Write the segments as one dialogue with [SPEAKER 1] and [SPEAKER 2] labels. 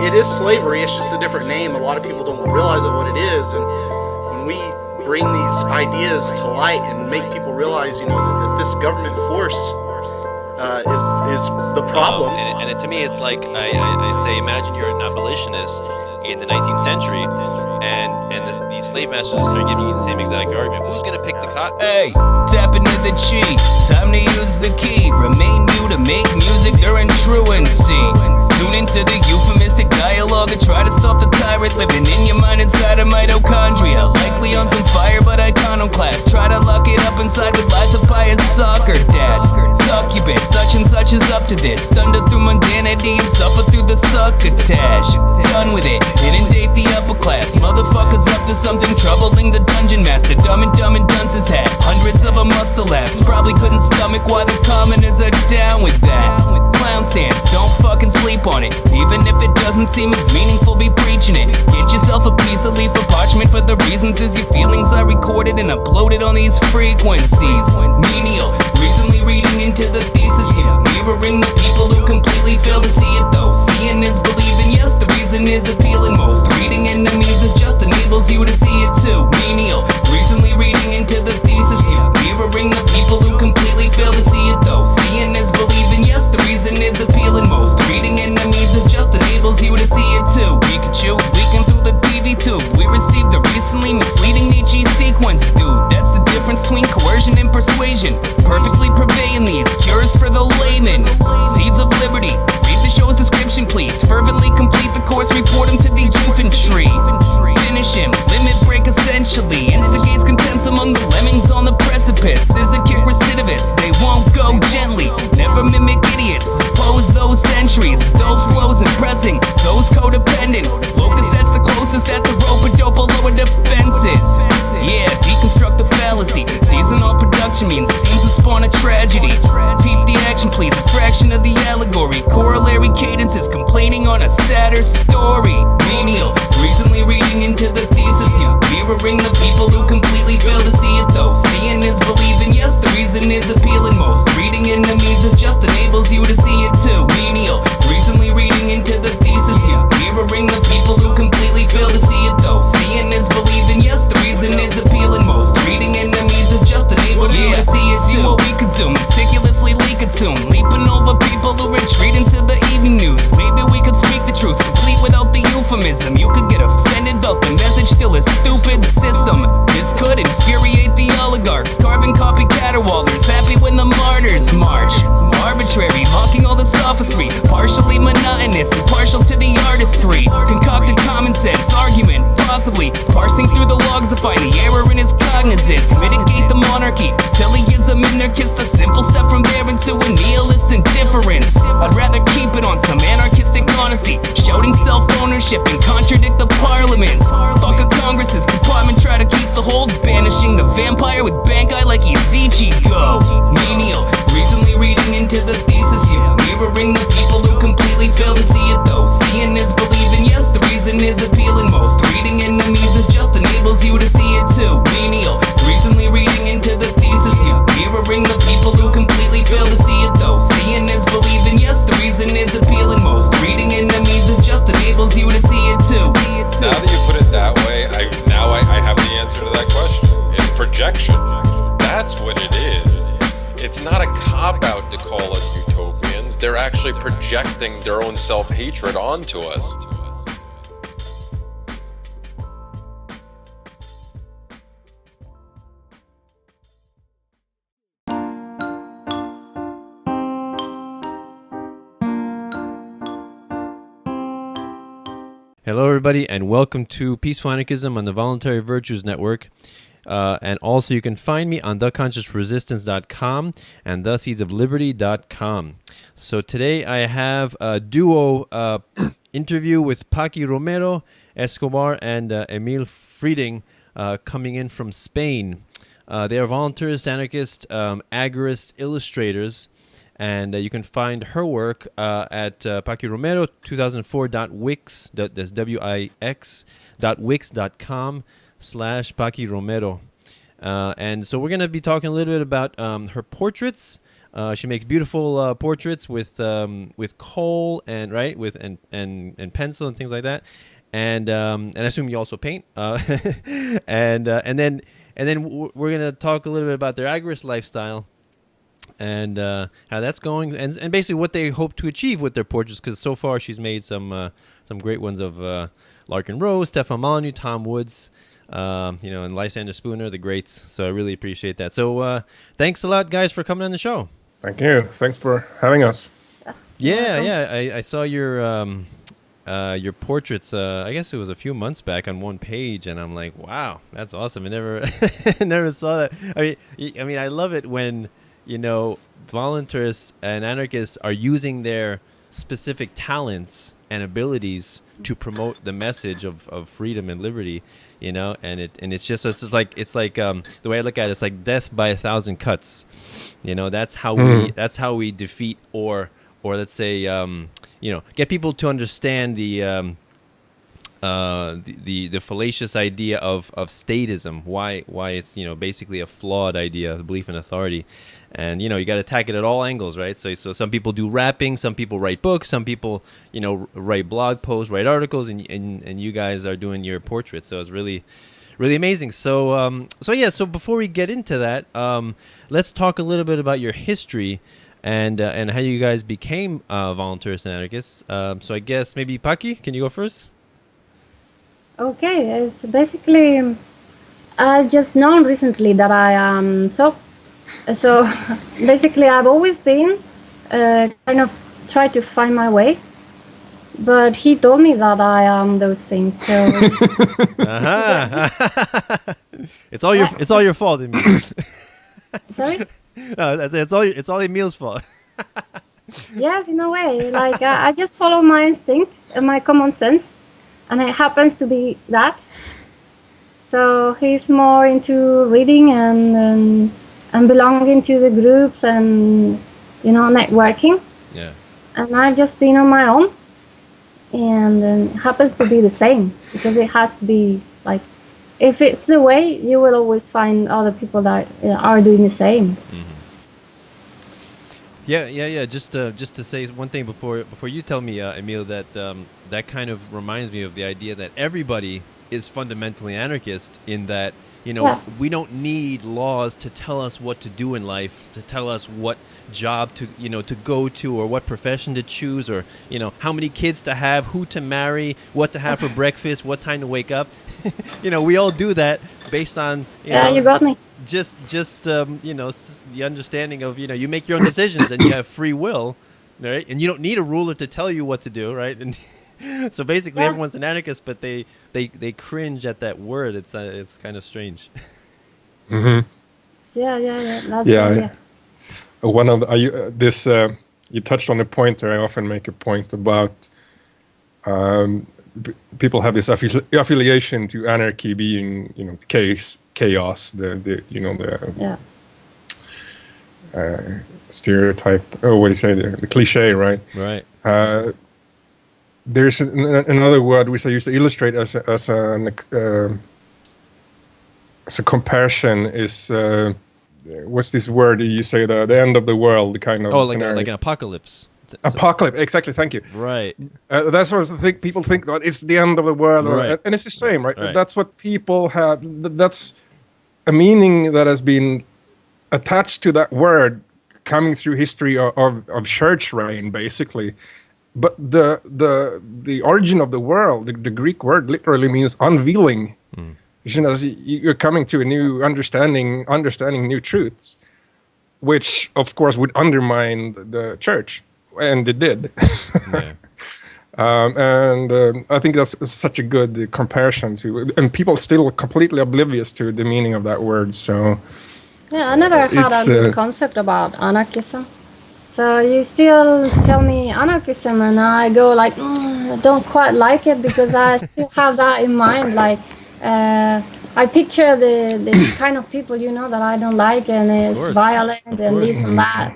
[SPEAKER 1] it is slavery. It's just a different name. A lot of people don't realize what it is. And when we bring these ideas to light and make people realize, that this government force is the problem.
[SPEAKER 2] And to me, it's like I say, imagine you're an abolitionist in the 19th century, and these slave masters are giving you the same exact argument. Who's going to pick the cotton?
[SPEAKER 3] Hey, tap into the chi. Time to use the key. Remain new to make music during truancy. Tune into the euphemistic dialogue and try to stop the tyrant living in your mind inside a mitochondria. Likely on some fire, but iconoclast. Try to lock it up inside with lies of pious soccer dads. Succubus, such and such is up to this. Thunder through mundanity and suffer through the succotash. Done with it, inundate the upper class. Motherfuckers up to something troubling the dungeon master. Dumb and Dunce's hat. Hundreds of them must have laughed. Probably couldn't stomach why the commoners are down with that. Clown stance, don't fucking sleep on it. Even if it doesn't seem as meaningful, be preaching it. Get yourself a piece of leaf or parchment for the reasons is your feelings are recorded and uploaded on these frequencies. Menial, recently reading into the thesis here. Mirroring the people who completely fail to see it though. Seeing is believing, yes, the reason is appealing most. Reading enemies is just enables you to see it too. Menial, recently reading into the thesis here. Mirroring the people who completely fail to see it though. Seeing is believing, yes, the reason is appealing most. Reading enemies is just enables you to see it too. Pikachu, leaking through the TV tube. We received the recently misleading Nietzsche sequence, dude. That's the difference between coercion and persuasion. Perfectly purveying these cures for the layman. Seeds of liberty. Read the show's description, please. Fervently complete the course, report him to the infantry. Finish him, limit break essentially. Instigates contempt among the lemmings on the precipice. Scissor kick recidivists, they won't go gently. Never mimic idiots, oppose those centuries. Stove flows impressing, those codependent. Locus, that's the closest that the rope-a-dope lower defenses. Yeah, deconstruct the fallacy. Seasonal production means it seems to spawn a tragedy. Peep the action please, a fraction of the allegory. Corollary cadences complaining on a sadder story. Menial, recently reading into the thesis here. Mirroring the people who completely fail to see it though. Seeing is believing, yes, the reason is appealing most. Reading enemies is just enables you to see it too. Menial, recently reading into the thesis here. Mirroring the people who completely fail to see it though. Seeing is believing, yes, the reason is appealing most. Reading enemies is just enables you to see it too. See what we could do, meticulously leak a tune. Leaping over people who retreat into the evening news. Maybe we could speak the truth, complete without the euphemism. You could get offended about the message, still a stupid system. This could infuriate the oligarchs. Carbon copy caterwaulers, happy when the martyrs march. Arbitrary, hawking all the sophistry. Partially monotonous and partial to the artistry. Concocted common sense argument, possibly parsing through the logs to find the error in his cognizance. Mitigate the monarchy till he is a minarchist. A simple step from there into a nihilist indifference. I'd rather keep it on some anarchistic honesty, shouting self-ownership and contradict the parliaments. Fuck a Congress's compartment, try to keep the hold. Banishing the vampire with Bankai like he's Ichigo. Menial, recently reading into the thesis here. Mirroring the people who completely fail to see it though. Seeing is believing, yes, the reason is appealing most. Reading enemies is just enables you to see it too. Menial, recently reading into the thesis here. Mirroring the people who completely fail to see it though. Seeing is believing, yes, the reason is appealing most. Reading enemies is just enables you to see it too.
[SPEAKER 4] Now that you put it that way, I have the answer to that question. It's projection. That's what it is. It's not a cop-out to call us utopians. They're actually projecting their own self-hatred onto us.
[SPEAKER 5] Hello, everybody, and welcome to Peaceful Anarchism on the Voluntary Virtues Network. And also, you can find me on theconsciousresistance.com and theseedsofliberty.com. So today I have a duo interview with Paqui Romero, Escobar, and Emil Freeting coming in from Spain. They are voluntarists, anarchists, agorists, illustrators. And you can find her work at Paqui Romero 2004.wix, that's wix.com/Paqui Romero. And so we're going to be talking a little bit about her portraits, She makes beautiful portraits with coal and and pencil and things like that. And I assume you also paint. And then we're gonna talk a little bit about their agorist lifestyle and how that's going, and basically what they hope to achieve with their portraits. Because so far she's made some great ones of Larkin Rose, Stefan Molyneux, Tom Woods. And Lysander Spooner, the greats. So I really appreciate that. So thanks a lot, guys, for coming on the show.
[SPEAKER 6] Thank you. Thanks for having us.
[SPEAKER 5] Yeah. I saw your portraits. I guess it was a few months back on one page, and I'm like, wow, that's awesome. I never, never saw that. I mean, I love it when voluntarists and anarchists are using their specific talents and abilities to promote the message of freedom and liberty. And it's like the way I look at it, it's like death by 1,000 cuts. That's how we defeat or let's say get people to understand the fallacious idea of statism, why it's basically a flawed idea, the belief in authority. And you got to attack it at all angles, right? So some people do rapping, some people write books, some people write blog posts, write articles, and you guys are doing your portraits. So it's really, really amazing. So before we get into that, let's talk a little bit about your history and how you guys became voluntarists and anarchists. So I guess maybe Paqui, can you go first?
[SPEAKER 7] Okay, it's basically I've just known recently that I am so basically I've always been kind of tried to find my way, but he told me that I am those things. So
[SPEAKER 5] it's all your fault, Emil.
[SPEAKER 7] Sorry?
[SPEAKER 5] No, it's all Emil's fault.
[SPEAKER 7] Yes, in a way. Like I just follow my instinct and my common sense, and it happens to be that. So he's more into reading and belonging to the groups and networking.
[SPEAKER 5] Yeah.
[SPEAKER 7] And I've just been on my own, and it happens to be the same, because it has to be like, if it's the way, you will always find other people that are doing the same.
[SPEAKER 5] Mm-hmm. Yeah. Just to say one thing before you tell me, Emil, that kind of reminds me of the idea that everybody is fundamentally anarchist, in that we don't need laws to tell us what to do in life, to tell us what job to to go to, or what profession to choose, or how many kids to have, who to marry, what to have for breakfast, what time to wake up. We all do that based on
[SPEAKER 7] you got me.
[SPEAKER 5] Just the understanding of you make your own decisions and you have free will, right? And you don't need a ruler to tell you what to do, right? And so basically, everyone's an anarchist, but they cringe at that word. It's kind of strange.
[SPEAKER 6] Mm-hmm.
[SPEAKER 7] Yeah.
[SPEAKER 6] One of you touched on the point there. I often make a point about people have this affiliation to anarchy being chaos, the stereotype. Oh, what do you say? The cliche, right?
[SPEAKER 5] Right.
[SPEAKER 6] There's another word which I used to illustrate as a comparison is what's this word you say, the end of the world kind of scenario.
[SPEAKER 5] Like an apocalypse.
[SPEAKER 6] Apocalypse, exactly. Thank you.
[SPEAKER 5] Right.
[SPEAKER 6] That's what I think. People think that it's the end of the world,
[SPEAKER 5] right.
[SPEAKER 6] And it's the same, right? That's what people have. That's a meaning that has been attached to that word, coming through history of church reign, basically. But the origin of the world, the Greek word literally means unveiling. Mm. You're coming to a new understanding new truths, which of course would undermine the church, and it did. Yeah. I think that's such a good comparison and people still completely oblivious to the meaning of that word. So
[SPEAKER 7] yeah, I never had a good concept about anarchism. So you still tell me anarchism, and I go like, I don't quite like it, because I still have that in mind. Like, I picture the kind of people that I don't like, and it's violent and this and that.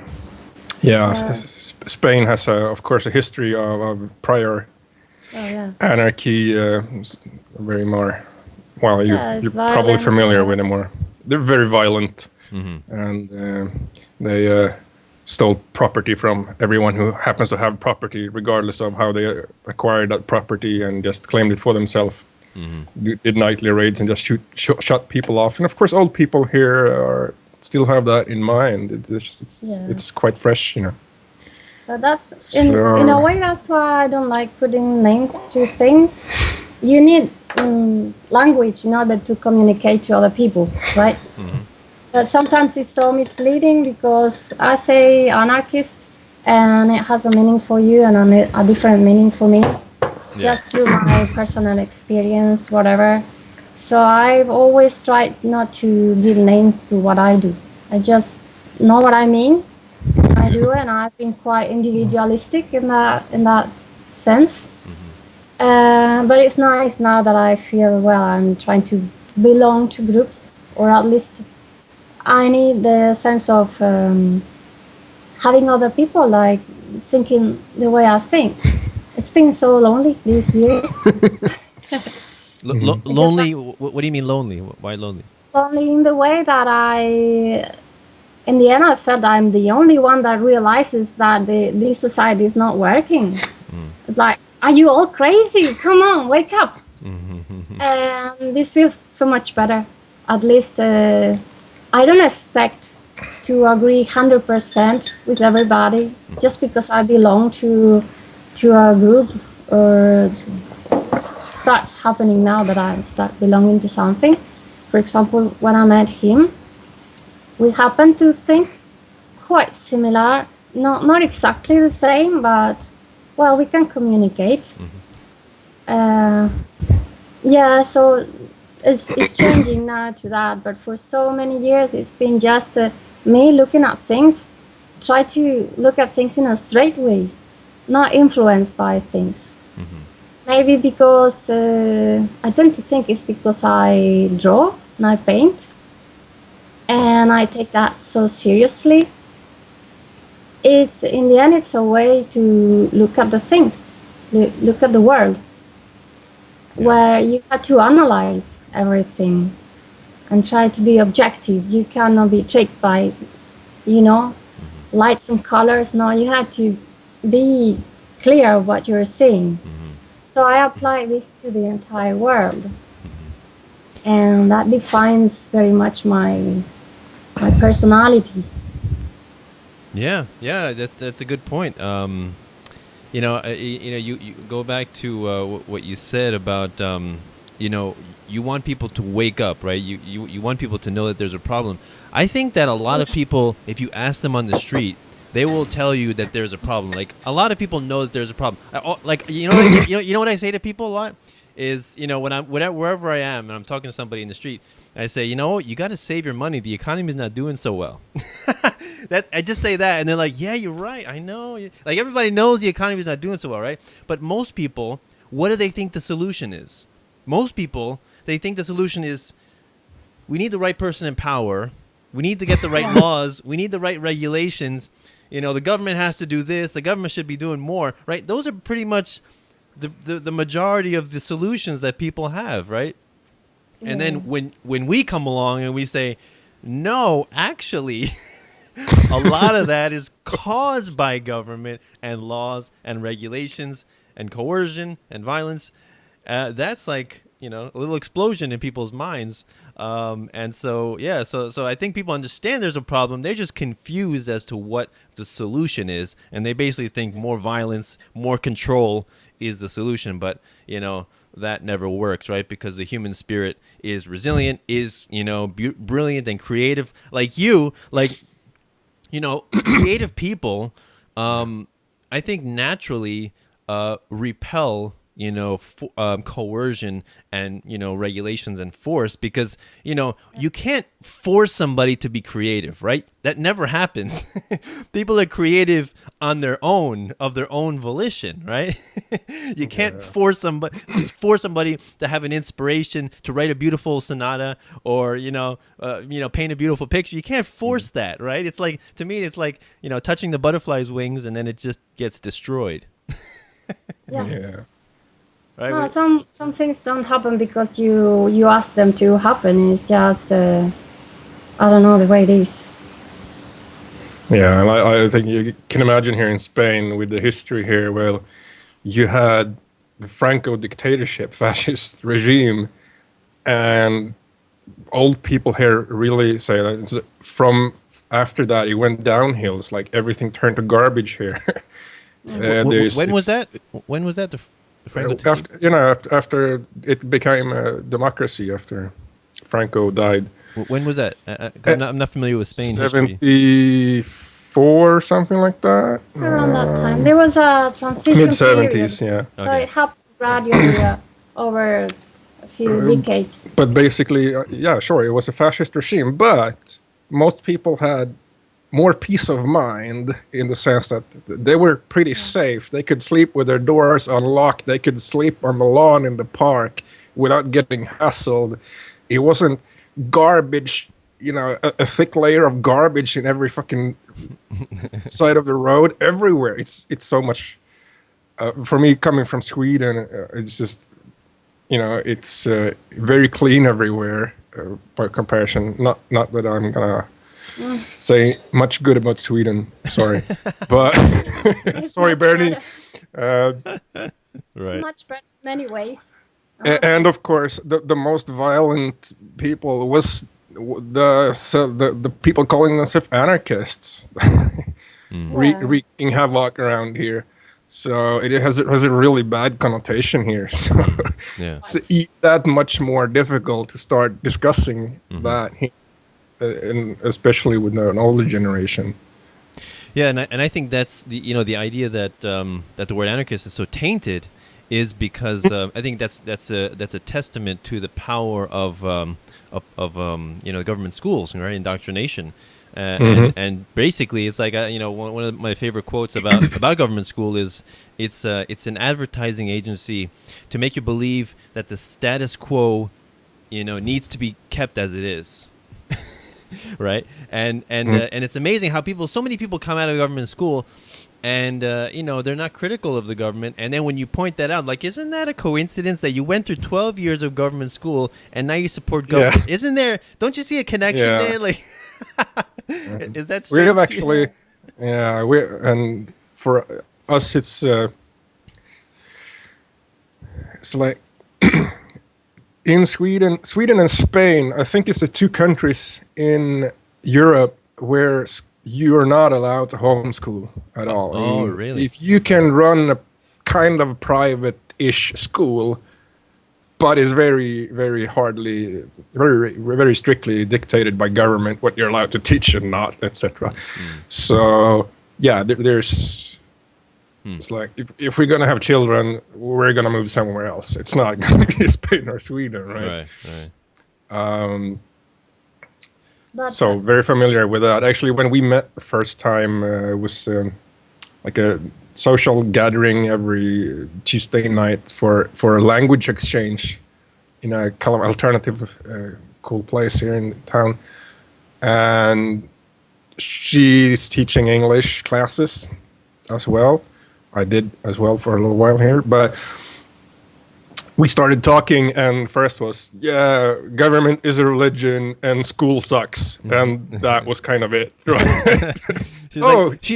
[SPEAKER 6] Yeah, Spain has, of course, a history of prior anarchy. Very more. Well, you're probably familiar with them more. They're very violent, and they stole property from everyone who happens to have property, regardless of how they acquired that property, and just claimed it for themselves. Did nightly raids and just shut people off. And of course, old people here still have that in mind. It's quite fresh, you know.
[SPEAKER 7] So that's in a way, that's why I don't like putting names to things. You need language in order to communicate to other people, right? But sometimes it's so misleading because I say anarchist and it has a meaning for you and a different meaning for me, just through my personal experience, whatever. So I've always tried not to give names to what I do. I just know what I mean. I do, and I've been quite individualistic in that sense. But it's nice now that I feel, well, I'm trying to belong to groups, or at least I need the sense of having other people like thinking the way I think. It's been so lonely these years.
[SPEAKER 5] Lonely? What do you mean lonely? Why lonely?
[SPEAKER 7] Lonely in the way that in the end, I felt I'm the only one that realizes that this society is not working. It's like, are you all crazy? Come on, wake up. And this feels so much better. At least I don't expect to agree 100% with everybody just because I belong to a group, or starts happening now that I start belonging to something. For example, when I met him, we happen to think quite similar, not exactly the same, but well, we can communicate. So it's changing now to that, but for so many years it's been just me looking at things, try to look at things in a straight way, not influenced by things. Maybe because I tend to think it's because I draw and I paint, and I take that so seriously. It's in the end, it's a way to look at the things, look at the world, where you have to analyze everything and try to be objective. You cannot be tricked by, lights and colors. No, you have to be clear of what you're seeing. So I apply this to the entire world, and that defines very much my personality.
[SPEAKER 5] Yeah, that's a good point. You go back to what you said about you want people to wake up, right? You want people to know that there's a problem. I think that a lot of people, if you ask them on the street, they will tell you that there's a problem. Like, a lot of people know that there's a problem. Like, you know what I say to people a lot is, wherever I am and I'm talking to somebody in the street, I say, you got to save your money. The economy is not doing so well. I just say that, and they're like, yeah, you're right. I know. Like, everybody knows the economy is not doing so well, right? But most people, what do they think the solution is? Most people, they think the solution is, we need the right person in power. We need to get the right laws. We need the right regulations. The government has to do this. The government should be doing more, right? Those are pretty much the majority of the solutions that people have, right? Yeah. And then when we come along and we say, no, actually, a lot of that is caused by government and laws and regulations and coercion and violence. That's like, a little explosion in people's minds. And so I think people understand there's a problem. They're just confused as to what the solution is. And they basically think more violence, more control is the solution. But, that never works, right? Because the human spirit is resilient, is, brilliant and creative. Creative people, I think naturally repel coercion and regulations and force, because you can't force somebody to be creative, right? That never happens. People are creative on their own, of their own volition, right? You can't force somebody to have an inspiration to write a beautiful sonata or paint a beautiful picture. You can't force that, right? It's like, to me, it's like touching the butterfly's wings and then it just gets destroyed.
[SPEAKER 7] Yeah.
[SPEAKER 5] Right?
[SPEAKER 7] No, some things don't happen because you ask them to happen. It's just I don't know, the way it is.
[SPEAKER 6] Yeah, and I think you can imagine here in Spain with the history here, well, you had the Franco dictatorship, fascist regime, and old people here really say that from after that it went downhill. It's like everything turned to garbage here.
[SPEAKER 5] When was that? When was that? The Franco
[SPEAKER 6] after it became a democracy after Franco died.
[SPEAKER 5] When was that? I'm not familiar with Spain history.
[SPEAKER 6] 74, something like that.
[SPEAKER 7] Around that time, there was a transition
[SPEAKER 6] mid-70s,
[SPEAKER 7] period.
[SPEAKER 6] yeah.
[SPEAKER 7] So it happened gradually over a few decades.
[SPEAKER 6] But basically, yeah, sure, it was a fascist regime, but most people had more peace of mind in the sense that they were pretty safe. They could sleep with their doors unlocked. They could sleep on the lawn in the park without getting hassled. It wasn't garbage, a thick layer of garbage in every fucking side of the road everywhere. It's so much. For me, coming from Sweden, it's just, it's very clean everywhere by comparison. Not that I'm gonna say much good about Sweden. Sorry, but sorry, Bernie.
[SPEAKER 5] Right.
[SPEAKER 7] It's much better in many ways.
[SPEAKER 6] And of course, the most violent people was the people calling themselves anarchists, wreaking havoc around here. So it has a really bad connotation here. So it's that much more difficult to start discussing that, and especially with an older generation.
[SPEAKER 5] Yeah, and I think that's the idea that that the word anarchist is so tainted is because I think that's a testament to the power of government schools, right? Indoctrination, and basically it's like one of my favorite quotes about government school is it's an advertising agency to make you believe that the status quo needs to be kept as it is. Right, and it's amazing how so many people come out of government school, and they're not critical of the government. And then when you point that out, like, isn't that a coincidence that you went through 12 years of government school and now you support government? Yeah. Isn't there? Don't you see a connection there? Like, is that strange?
[SPEAKER 6] We have actually, and for us, it's like. In Sweden and Spain, I think it's the two countries in Europe where you are not allowed to homeschool at all.
[SPEAKER 5] Oh, really?
[SPEAKER 6] If you can run a kind of private-ish school, but is very, very hardly, very, very strictly dictated by government what you're allowed to teach and not, etc. So, yeah, there's... It's like, if we're going to have children, we're going to move somewhere else. It's not going to be Spain or Sweden, right?
[SPEAKER 5] Right.
[SPEAKER 6] So very familiar with that. Actually, when we met the first time, it was like a social gathering every Tuesday night for a language exchange in a kind of alternative cool place here in town. And she's teaching English classes as well. I did as well for a little while here, but we started talking, and first was, government is a religion and school sucks, and that was kind of it. Right?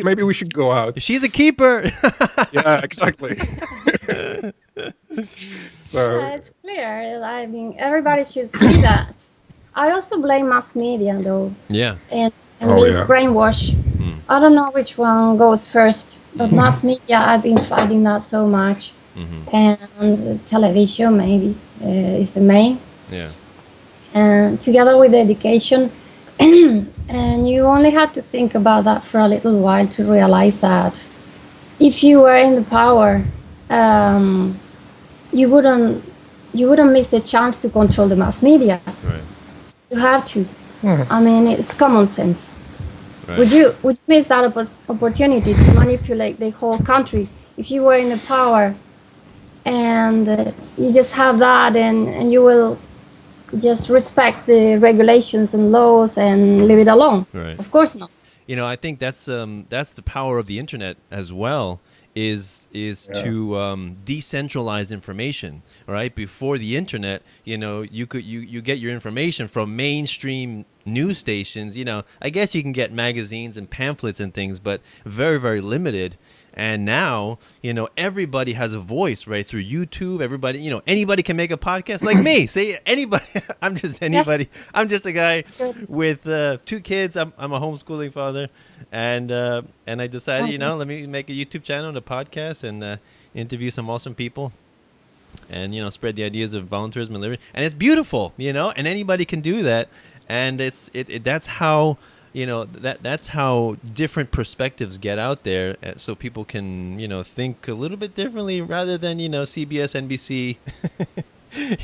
[SPEAKER 6] Maybe we should go out.
[SPEAKER 5] She's a keeper.
[SPEAKER 6] Yeah, exactly. So
[SPEAKER 7] it's clear. I mean, everybody should see that. I also blame mass media, though.
[SPEAKER 5] Yeah.
[SPEAKER 7] And this brainwash. I don't know which one goes first, but mass media, I've been fighting that so much. And television maybe is the main.
[SPEAKER 5] Yeah.
[SPEAKER 7] And together with education, and you only have to think about that for a little while to realize that if you were in the power, you wouldn't miss the chance to control the mass media.
[SPEAKER 5] Right.
[SPEAKER 7] You have to. I mean, it's common sense.
[SPEAKER 5] Right.
[SPEAKER 7] Would you miss that opportunity to manipulate the whole country if you were in the power, and you just have that, and you will just respect the regulations and laws and leave it alone?
[SPEAKER 5] Right.
[SPEAKER 7] Of course not.
[SPEAKER 5] I think that's the power of the internet as well. is to decentralize information. Right before the internet, you get your information from mainstream news stations. I guess you can get magazines and pamphlets and things, but very, very limited. And now, everybody has a voice right through YouTube. Everybody, anybody can make a podcast like me. Say anybody. I'm just anybody. Yeah. I'm just a guy with 2 kids. I'm a homeschooling father, and I decided, let me make a YouTube channel and a podcast and interview some awesome people, and spread the ideas of voluntarism and liberty. And it's beautiful, and anybody can do that. And that's how. That's how different perspectives get out there, so people can think a little bit differently rather than CBS, NBC.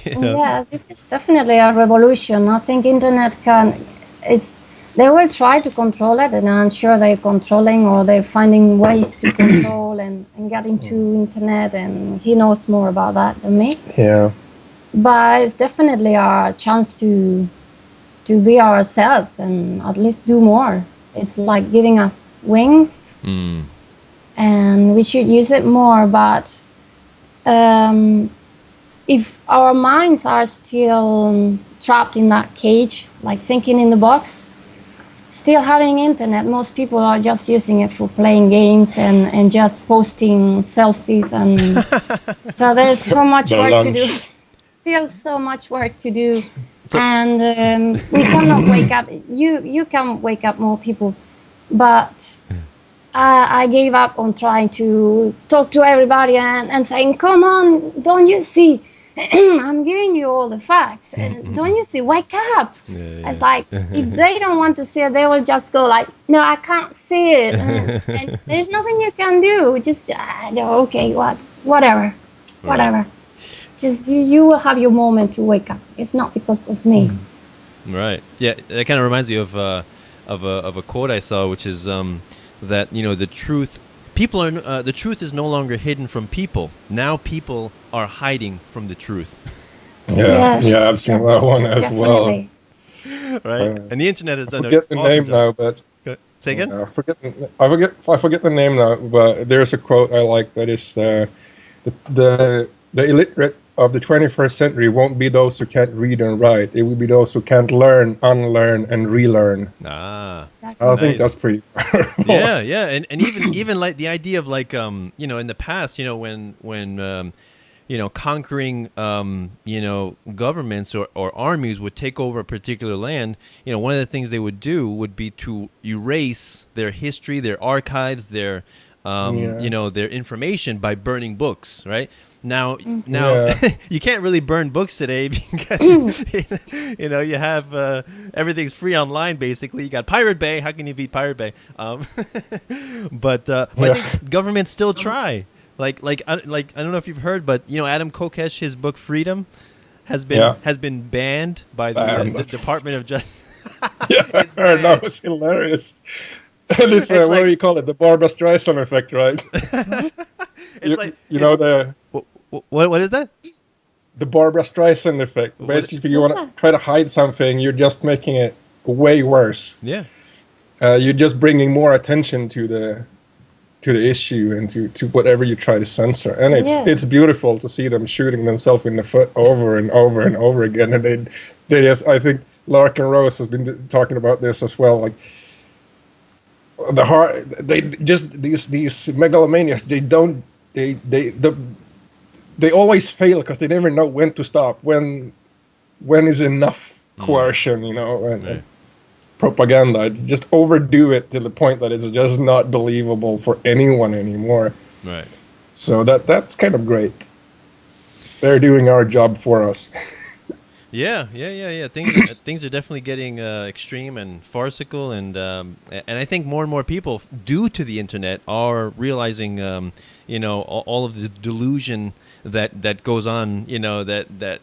[SPEAKER 7] Yes, this is definitely a revolution. I think internet they will try to control it, and I'm sure they're controlling, or they're finding ways to control and get into internet, and he knows more about that than me.
[SPEAKER 6] Yeah.
[SPEAKER 7] But it's definitely our chance to be ourselves and at least do more. It's like giving us wings, and we should use it more. But if our minds are still trapped in that cage, like thinking in the box, still having internet, most people are just using it for playing games and just posting selfies, and so there's so much work to do. Still so much work to do. And we cannot wake up. You can wake up more people, but I gave up on trying to talk to everybody and saying, "Come on, don't you see? I'm giving you all the facts. And don't you see? Wake up!" Yeah. It's like if they don't want to see it, they will just go like, "No, I can't see it," and there's nothing you can do. Just okay, whatever. Just you will have your moment to wake up. It's not because of me.
[SPEAKER 5] Right. Yeah. That kind of reminds me of a quote I saw, which is that the truth. The truth is no longer hidden from people. Now people are hiding from the truth.
[SPEAKER 6] Yeah. Yeah. I've seen that one as
[SPEAKER 7] definitely.
[SPEAKER 5] Well. Right. And the internet has done.
[SPEAKER 6] I forget the name now, but
[SPEAKER 5] say again.
[SPEAKER 6] I forget the name now, but there's a quote I like that is the illiterate of the 21st century won't be those who can't read and write. It will be those who can't learn, unlearn, and relearn.
[SPEAKER 7] Exactly.
[SPEAKER 6] I think that's pretty powerful.
[SPEAKER 5] Yeah, and even like the idea of like in the past, when conquering governments or armies would take over a particular land, one of the things they would do would be to erase their history, their archives, their their information by burning books, right? Now, you can't really burn books today because you have everything's free online. Basically, you got Pirate Bay. How can you beat Pirate Bay? But I think governments still try. Like I don't know if you've heard, but Adam Kokesh, his book Freedom, has been banned by the Department of Justice.
[SPEAKER 6] I heard that was hilarious. And it's what do you call it? The Barbra Streisand effect, right?
[SPEAKER 5] What is that?
[SPEAKER 6] The Barbra Streisand effect. Basically, if you want to try to hide something, you're just making it way worse.
[SPEAKER 5] Yeah.
[SPEAKER 6] You're just bringing more attention to the issue and to whatever you try to censor. And it's beautiful to see them shooting themselves in the foot over and over and over again. And they just, I think Larkin Rose has been talking about this as well. Like these megalomaniacs, they always fail because they never know when to stop. When is enough coercion, and propaganda. Just overdo it to the point that it's just not believable for anyone anymore.
[SPEAKER 5] Right.
[SPEAKER 6] So that's kind of great. They're doing our job for us.
[SPEAKER 5] Yeah. Things are definitely getting extreme and farcical, and I think more and more people, due to the internet, are realizing, all of the delusion that goes on, that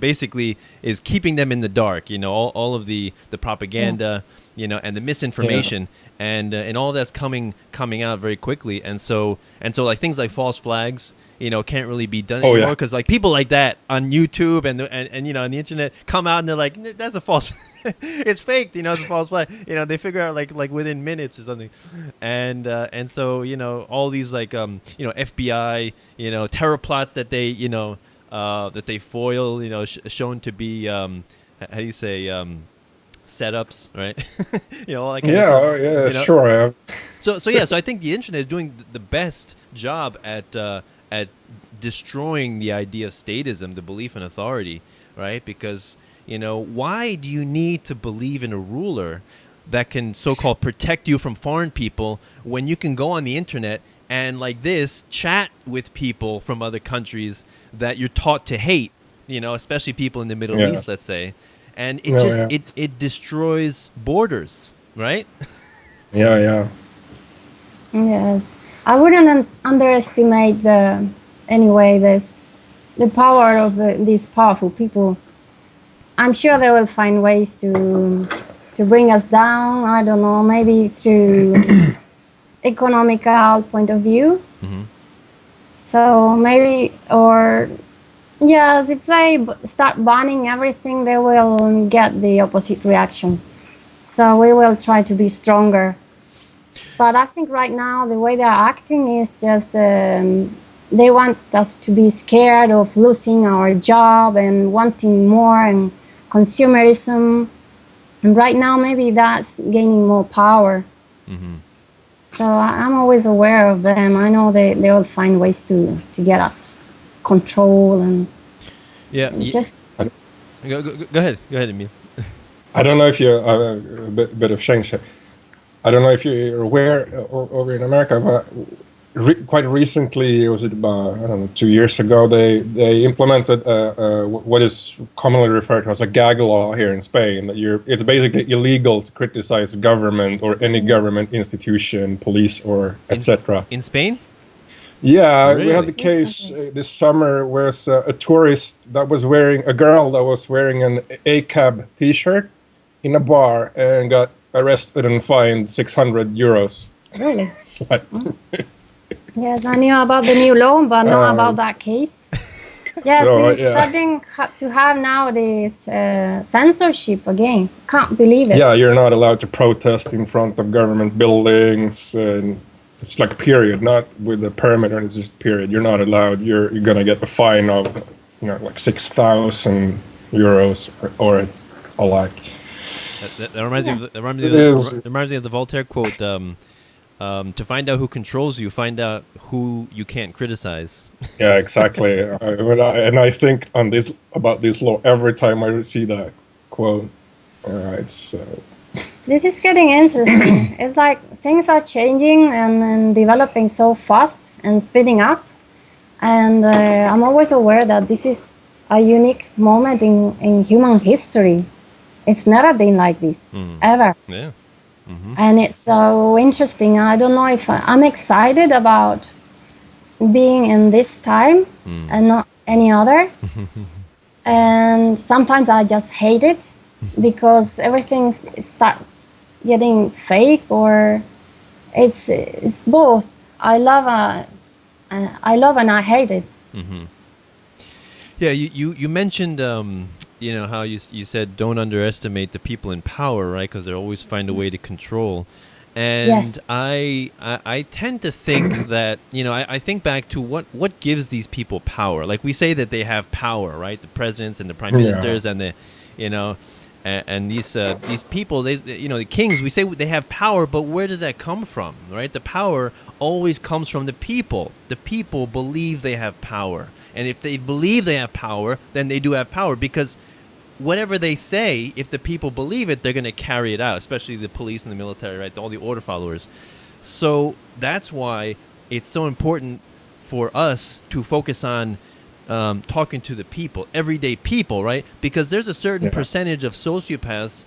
[SPEAKER 5] basically is keeping them in the dark. All of the propaganda, and the misinformation, and all that's coming out very quickly, and so like things like false flags. can't really be done
[SPEAKER 6] Oh,
[SPEAKER 5] anymore
[SPEAKER 6] yeah.
[SPEAKER 5] because like people like that on YouTube and on the internet come out and they're like, that's a false, it's fake, it's a false flag. They figure out like within minutes or something, and so all these like FBI terror plots that they that they foil shown to be how do you say setups, right? All that kind of stuff.
[SPEAKER 6] Yeah, sure.
[SPEAKER 5] So I think the internet is doing the best job at destroying the idea of statism, the belief in authority, right? Because why do you need to believe in a ruler that can so-called protect you from foreign people when you can go on the internet and like this chat with people from other countries that you're taught to hate, especially people in the Middle East, let's say. And it destroys borders, right?
[SPEAKER 6] Yeah.
[SPEAKER 7] Yes, I wouldn't underestimate the power of these powerful people. I'm sure they will find ways to bring us down. I don't know, maybe through economical point of view.
[SPEAKER 5] Mm-hmm.
[SPEAKER 7] So maybe, or yes, if they start banning everything, they will get the opposite reaction. So we will try to be stronger. But I think right now the way they're acting is just they want us to be scared of losing our job and wanting more and consumerism. And right now maybe that's gaining more power.
[SPEAKER 5] Mm-hmm.
[SPEAKER 7] So I'm always aware of them. I know they will find ways to get us control and just...
[SPEAKER 5] Go ahead, Emil.
[SPEAKER 6] I don't know if you're a bit of change here. I don't know if you're aware over in America, but quite recently, was it about 2 years ago, they implemented what is commonly referred to as a gag law here in Spain. That it's basically illegal to criticize government or any government institution, police or etc.
[SPEAKER 5] In Spain?
[SPEAKER 6] Yeah,
[SPEAKER 5] Really?
[SPEAKER 6] we had the case this summer where a tourist that was wearing an ACAB T-shirt in a bar and got arrested and fined 600 euros.
[SPEAKER 7] Really?
[SPEAKER 6] Like,
[SPEAKER 7] Yes, I knew about the new law, but not about that case. Yes, we're starting to have now this censorship again. Can't believe it.
[SPEAKER 6] Yeah, you're not allowed to protest in front of government buildings. And it's like period, not with a permit, or it's just period. You're not allowed. You're gonna get a fine of like 6,000 euros or a like.
[SPEAKER 5] That reminds me of the Voltaire quote. To find out who controls you, find out who you can't criticize.
[SPEAKER 6] Yeah, exactly. And I think about this law every time I see that quote. All right, so
[SPEAKER 7] this is getting interesting. It's like things are changing and developing so fast and speeding up. And I'm always aware that this is a unique moment in human history. It's never been like this, ever.
[SPEAKER 5] Yeah. Mm-hmm.
[SPEAKER 7] And it's so interesting. I don't know if I'm excited about being in this time and not any other. And sometimes I just hate it because everything starts getting fake, or it's both. I love and I hate it.
[SPEAKER 5] Mm-hmm. Yeah, you mentioned how you said don't underestimate the people in power, right? Because they always find a way to control. And
[SPEAKER 7] yes.
[SPEAKER 5] I tend to think that, I think back to what gives these people power. Like we say that they have power, right? The presidents and the prime ministers and the, and these people, the kings, we say they have power, but where does that come from, right? The power always comes from the people. The people believe they have power. And if they believe they have power, then they do have power, because whatever they say, if the people believe it, they're going to carry it out, especially the police and the military, right? All the order followers. So that's why it's so important for us to focus on talking to the people, everyday people, right? Because there's a certain percentage of sociopaths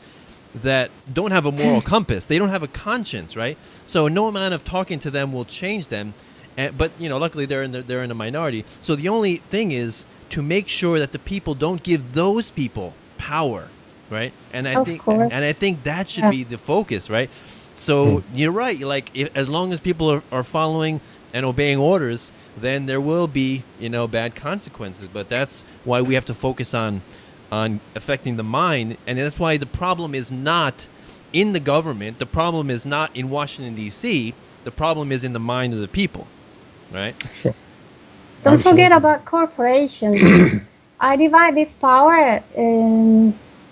[SPEAKER 5] that don't have a moral compass. They don't have a conscience, right? So no amount of talking to them will change them. But luckily they're in a minority. So the only thing is to make sure that the people don't give those people power, right? And I think that should be the focus, right? So you're right. Like as long as people are following and obeying orders, then there will be, bad consequences. But that's why we have to focus on affecting the mind, and that's why the problem is not in the government. The problem is not in Washington D.C. The problem is in the mind of the people, right?
[SPEAKER 6] Sure.
[SPEAKER 7] Don't forget about corporations. I divide this power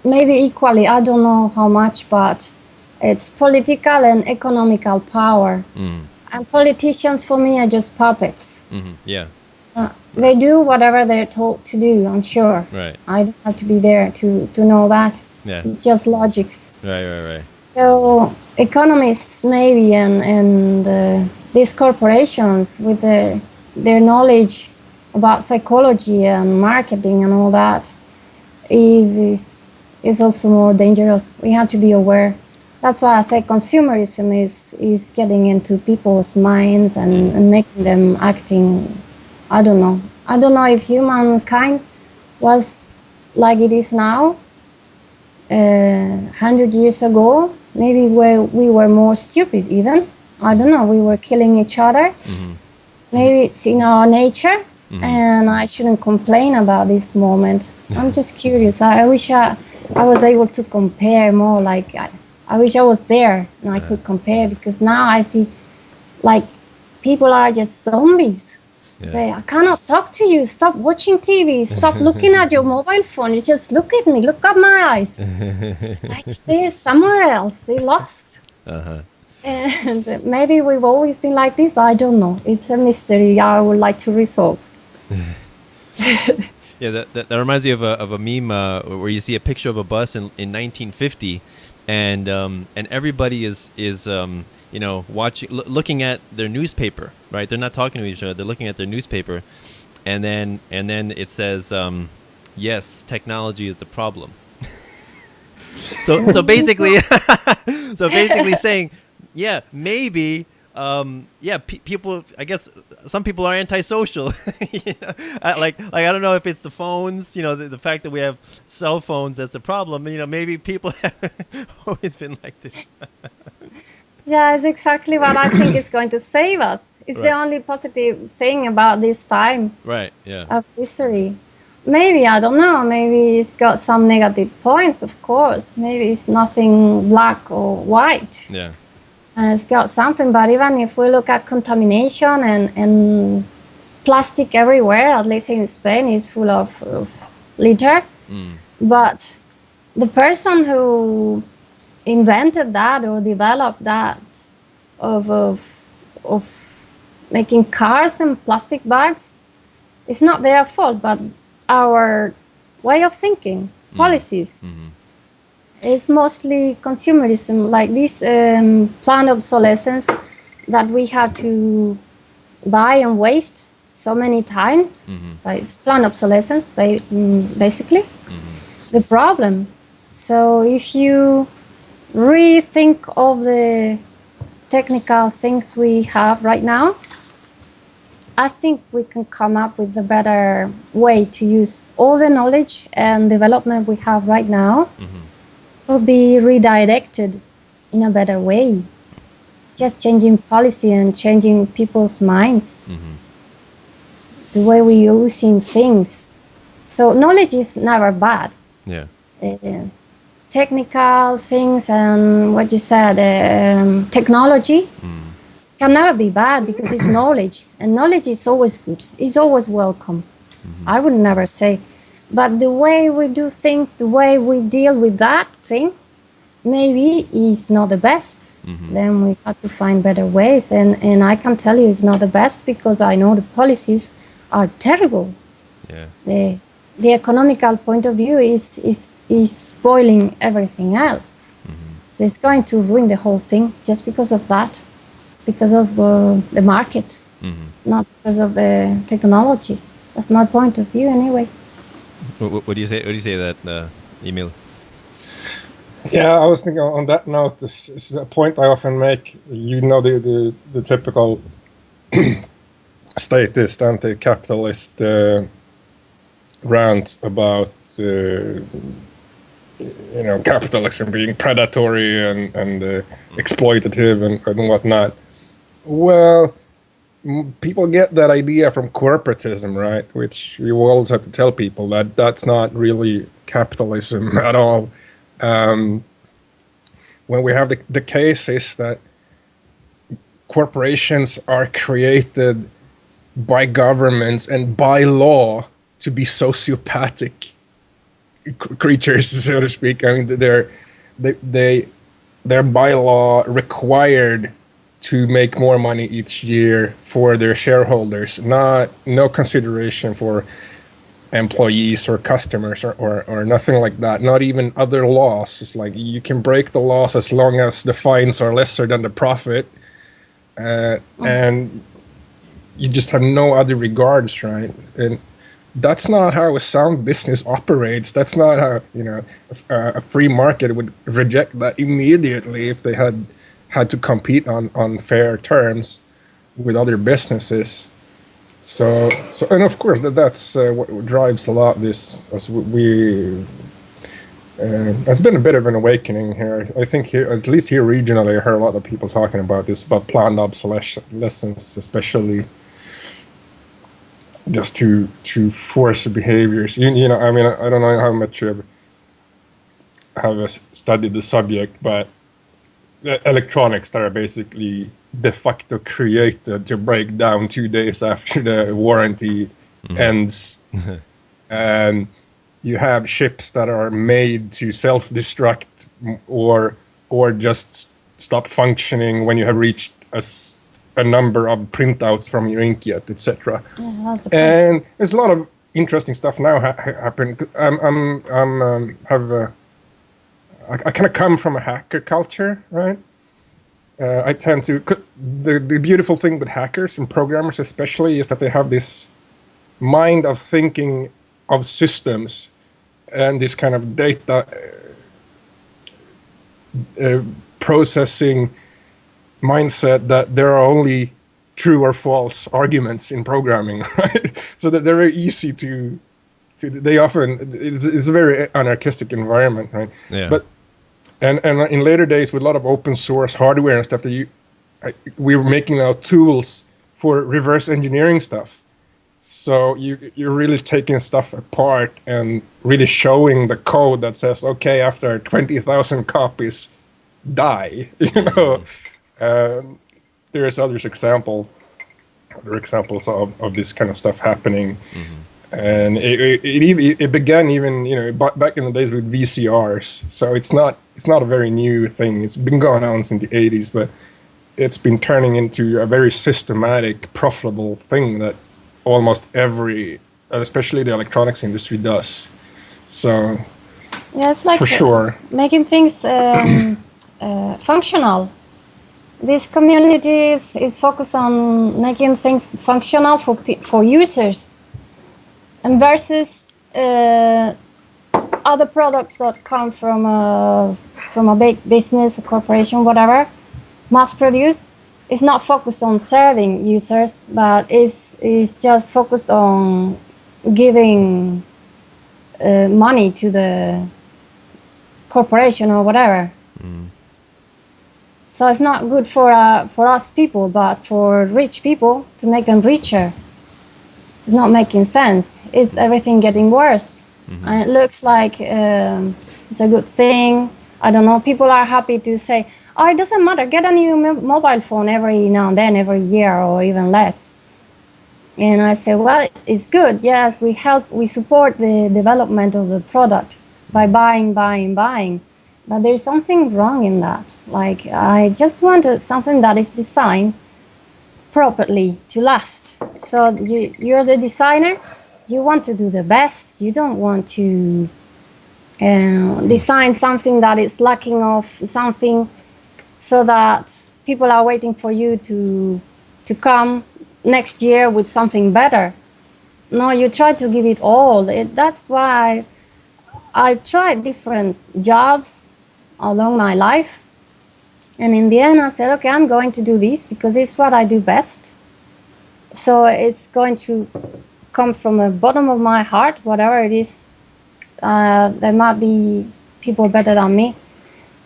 [SPEAKER 7] maybe equally. I don't know how much, but it's political and economical power. And politicians, for me, are just puppets.
[SPEAKER 5] Yeah.
[SPEAKER 7] They do whatever they're told to do, I'm sure.
[SPEAKER 5] Right.
[SPEAKER 7] I don't have to be there to know that.
[SPEAKER 5] Yeah.
[SPEAKER 7] It's just logics.
[SPEAKER 5] Right.
[SPEAKER 7] So economists maybe and these corporations with their knowledge about psychology and marketing and all that is also more dangerous. We have to be aware. That's why I say consumerism is getting into people's minds and making them acting. I don't know. I don't know if humankind was like it is now. 100 years ago, maybe we were more stupid even. I don't know. We were killing each other. Maybe it's in our nature, and I shouldn't complain about this moment. I'm just curious. I wish I was able to compare more. Like I wish I was there and I could compare, because now I see like people are just zombies. Say, I cannot talk to you. Stop watching TV. Stop looking at your mobile phone. You just look at me. Look at my eyes. It's like they're somewhere else. They lost. And maybe we've always been like this. I don't know. It's a mystery I would like to resolve.
[SPEAKER 5] Yeah, that reminds me of a meme where you see a picture of a bus in 1950, and everybody is watching, looking at their newspaper, right? They're not talking to each other. They're looking at their newspaper, and then it says, "Yes, technology is the problem." so basically, saying, yeah, maybe. People. I guess some people are antisocial. Like I don't know if it's the phones. The fact that we have cell phones that's a problem. Maybe people have always been like this.
[SPEAKER 7] Yeah, it's exactly what I think is going to save us. It's the only positive thing about this time.
[SPEAKER 5] Right. Yeah.
[SPEAKER 7] Of history. Maybe, I don't know. Maybe it's got some negative points, of course. Maybe it's nothing black or white.
[SPEAKER 5] Yeah.
[SPEAKER 7] It's got something, but even if we look at contamination and plastic everywhere, at least in Spain, is full of litter. But the person who invented that or developed that of making cars and plastic bags, it's not their fault, but our way of thinking, policies. It's mostly consumerism, like this planned obsolescence that we have to buy and waste so many times. So it's planned obsolescence, basically, the problem. So if you rethink all the technical things we have right now, I think we can come up with a better way to use all the knowledge and development we have right now to be redirected in a better way. Just changing policy and changing people's minds, the way we're using things. So knowledge is never bad.
[SPEAKER 5] Yeah.
[SPEAKER 7] Technical things and what you said, technology can never be bad because it's knowledge, and knowledge is always good. It's always welcome. I would never say, but the way we do things, the way we deal with that thing, maybe is not the best. Then we have to find better ways, and I can tell you it's not the best because I know the policies are terrible.
[SPEAKER 5] Yeah.
[SPEAKER 7] The economical point of view is spoiling everything else. It's going to ruin the whole thing just because of that, because of the market, not because of the technology. That's my point of view, anyway.
[SPEAKER 5] What do you say? What do you say that, Emil?
[SPEAKER 6] Yeah, I was thinking on that note. This is a point I often make. The typical statist, anti-capitalist rant about capitalism being predatory and exploitative and whatnot. Well, people get that idea from corporatism, right? Which we will always have to tell people that that's not really capitalism at all. When we have the case is that corporations are created by governments and by law to be sociopathic creatures, so to speak. I mean, they're by law required to make more money each year for their shareholders, no consideration for employees or customers or nothing like that, not even other laws. It's like you can break the laws as long as the fines are lesser than the profit, and you just have no other regards, right? And that's not how a sound business operates. That's not how, you know, a free market would reject that immediately if they had to compete on fair terms with other businesses. So and of course that's what drives a lot of this. As we it's been a bit of an awakening here. I think here, at least here regionally, I heard a lot of people talking about this, about planned obsolescence, especially just to force behaviors. You know, I mean, I don't know how much you have studied the subject, but electronics that are basically de facto created to break down 2 days after the warranty ends. And you have ships that are made to self-destruct or just stop functioning when you have reached a number of printouts from your inkjet, etc. And there's a lot of interesting stuff now happening. I kind of come from a hacker culture, right? I tend to. The beautiful thing with hackers and programmers especially is that they have this mind of thinking of systems and this kind of data processing mindset that there are only true or false arguments in programming, right? So that they're very easy to they often, it's a very anarchistic environment, right?
[SPEAKER 5] Yeah.
[SPEAKER 6] But and in later days with a lot of open source hardware and stuff that we were making now tools for reverse engineering stuff. So you're really taking stuff apart and really showing the code that says, okay, after 20,000 copies, die. You know, there's other examples of this kind of stuff happening. And it began even, you know, back in the days with VCRs. So it's not a very new thing. It's been going on since the 80s, but it's been turning into a very systematic, profitable thing that almost every, especially the electronics industry, does. So
[SPEAKER 7] yeah, it's like
[SPEAKER 6] for sure
[SPEAKER 7] making things functional. This community is focused on making things functional for users, and versus other products that come from a big business, a corporation, whatever, mass produced. It's not focused on serving users, but is just focused on giving money to the corporation or whatever. So it's not good for us people, but for rich people to make them richer. It's not making sense. Is everything getting worse? And it looks like it's a good thing. I don't know. People are happy to say, oh, it doesn't matter. Get a new mobile phone every now and then, every year, or even less. And I say, well, it's good. Yes, we support the development of the product by buying. But there's something wrong in that. Like, I just wanted something that is designed properly to last. So you're the designer. You want to do the best. You don't want to design something that is lacking of something so that people are waiting for you to come next year with something better. No, you try to give it all. That's why I tried different jobs along my life. And in the end, I said, okay, I'm going to do this because it's what I do best. So it's going to come from the bottom of my heart, whatever it is. There might be people better than me.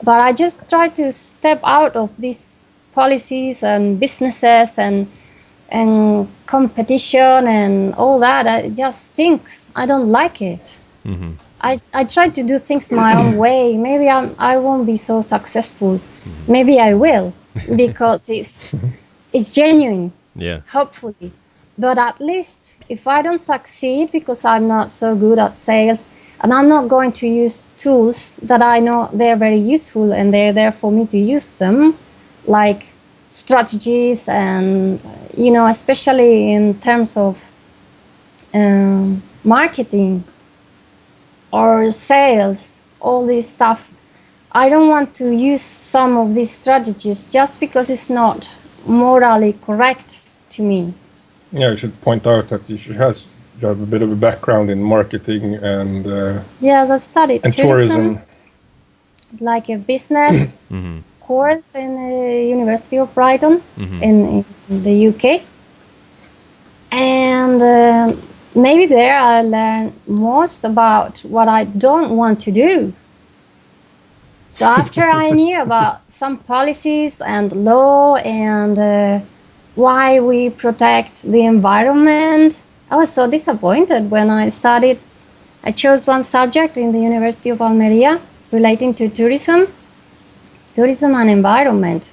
[SPEAKER 7] But I just try to step out of these policies and businesses and and competition and all that. It just stinks. I don't like it. I try to do things my own way. Maybe I won't be so successful. Maybe I will, because it's genuine.
[SPEAKER 5] Yeah.
[SPEAKER 7] Hopefully. But at least if I don't succeed because I'm not so good at sales, and I'm not going to use tools that I know they're very useful and they're there for me to use them, like strategies and, especially in terms of marketing or sales, all this stuff. I don't want to use some of these strategies just because it's not morally correct to me.
[SPEAKER 6] Yeah, I should point out that you have a bit of a background in marketing and
[SPEAKER 7] yes, I studied
[SPEAKER 6] and tourism,
[SPEAKER 7] like a business course in the University of Brighton in the UK, and maybe there I learned most about what I don't want to do. So after I knew about some policies and law and why we protect the environment, I was so disappointed when I studied. I chose one subject in the University of Almeria relating to tourism and environment,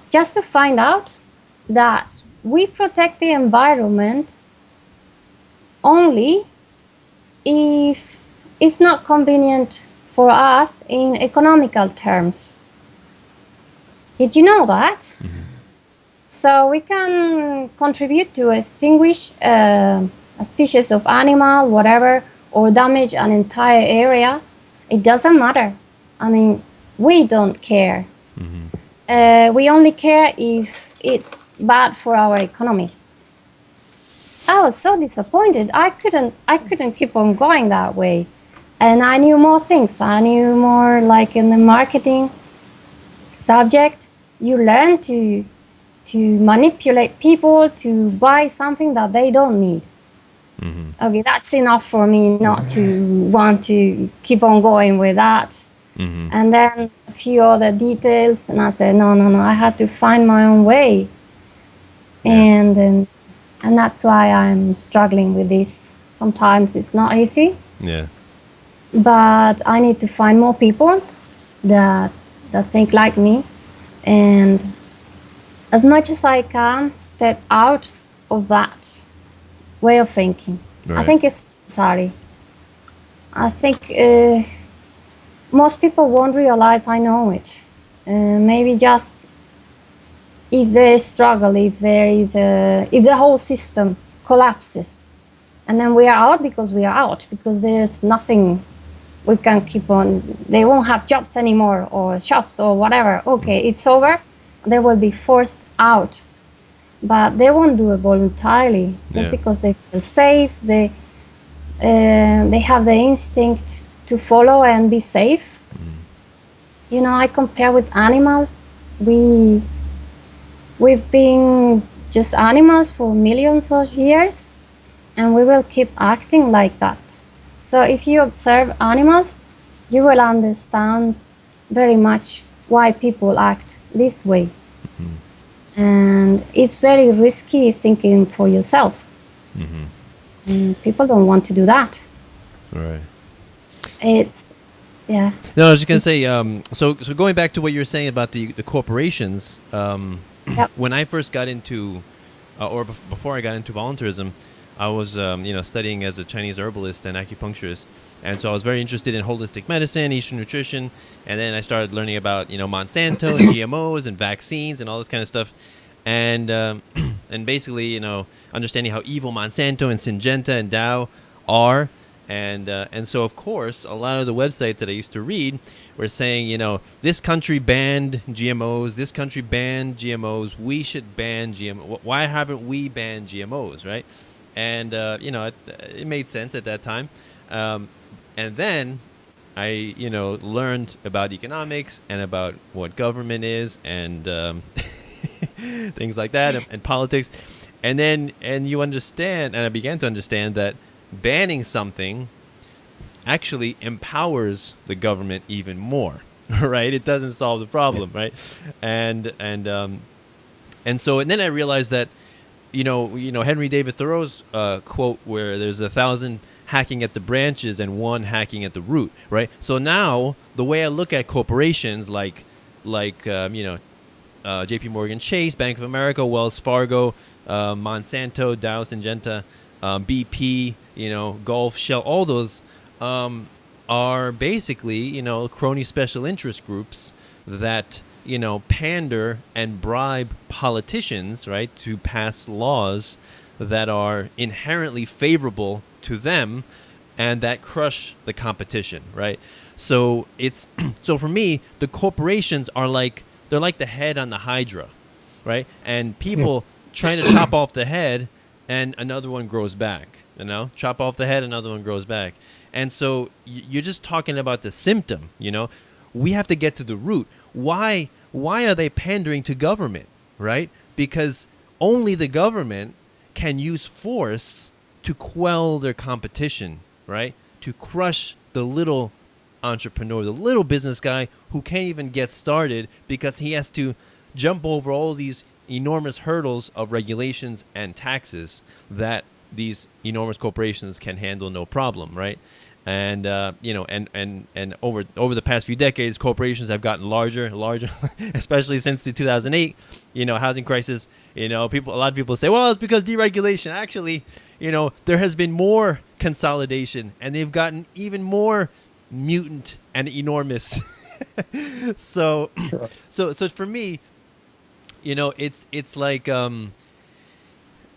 [SPEAKER 7] just to find out that we protect the environment only if it's not convenient for us in economical terms. Did you know that? So we can contribute to extinguish a species of animal, whatever, or damage an entire area. It doesn't matter. I mean, we don't care. We only care if it's bad for our economy. I was so disappointed. I couldn't keep on going that way. And I knew more things. I knew more, like in the marketing subject, you learn to manipulate people to buy something that they don't need. Okay, that's enough for me not to want to keep on going with that. And then a few other details, and I said, no, I had to find my own way. And that's why I'm struggling with this. Sometimes it's not easy.
[SPEAKER 5] Yeah.
[SPEAKER 7] But I need to find more people that think like me, and as much as I can, step out of that way of thinking.
[SPEAKER 5] Right.
[SPEAKER 7] I think it's necessary. I think most people won't realize I know it. Maybe just if they struggle, if the whole system collapses, and then we are out because we are out, because there's nothing we can keep on. They won't have jobs anymore, or shops, or whatever. Okay, it's over. They will be forced out, but they won't do it voluntarily, just because they feel safe. They have the instinct to follow and be safe. I compare with animals. We've been just animals for millions of years, and we will keep acting like that. So if you observe animals, you will understand very much why people act this way. And it's very risky thinking for yourself. People don't want to do that.
[SPEAKER 5] Right.
[SPEAKER 7] Yeah.
[SPEAKER 5] No, I was just gonna say. So going back to what you were saying about the corporations. When I first got into, before I got into voluntarism, I was studying as a Chinese herbalist and acupuncturist, and so I was very interested in holistic medicine, Eastern nutrition, and then I started learning about Monsanto and GMOs and vaccines and all this kind of stuff, and basically understanding how evil Monsanto and Syngenta and Dow are. And so, of course, a lot of the websites that I used to read were saying, this country banned GMOs, this country banned GMOs, we should ban GMOs. Why haven't we banned GMOs, right? And, it made sense at that time. And then I, learned about economics and about what government is and things like that and politics. And you understand, and I began to understand that banning something actually empowers the government even more, right? It doesn't solve the problem, right? And then I realized that Henry David Thoreau's quote where there's 1,000 hacking at the branches and 1 hacking at the root, right? So now the way I look at corporations like J.P. Morgan Chase, Bank of America, Wells Fargo, Monsanto, Dow, Syngenta, BP, Gulf, Shell, all those are basically, crony special interest groups that, pander and bribe politicians, right, to pass laws that are inherently favorable to them and that crush the competition, right? So so for me, the corporations are they're like the head on the Hydra, right? And people trying to chop off the head and another one grows back, chop off the head, another one grows back. And so you're just talking about the symptom, we have to get to the root. Why are they pandering to government, right? Because only the government can use force to quell their competition, right? To crush the little entrepreneur, the little business guy who can't even get started because he has to jump over all these enormous hurdles of regulations and taxes that these enormous corporations can handle no problem, right? And and over the past few decades, corporations have gotten larger, especially since the 2008, housing crisis. A lot of people say, well, it's because deregulation. Actually, there has been more consolidation, and they've gotten even more mutant and enormous. So for me, it's like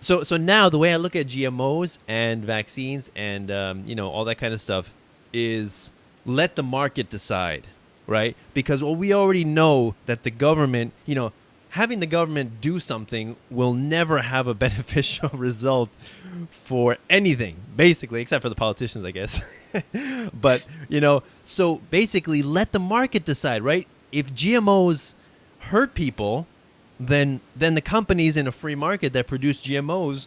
[SPEAKER 5] So now the way I look at GMOs and vaccines and all that kind of stuff is let the market decide, right? Because we already know that the government, having the government do something will never have a beneficial result for anything, basically, except for the politicians, I guess. But so basically let the market decide, right? If GMOs hurt people, then the companies in a free market that produce GMOs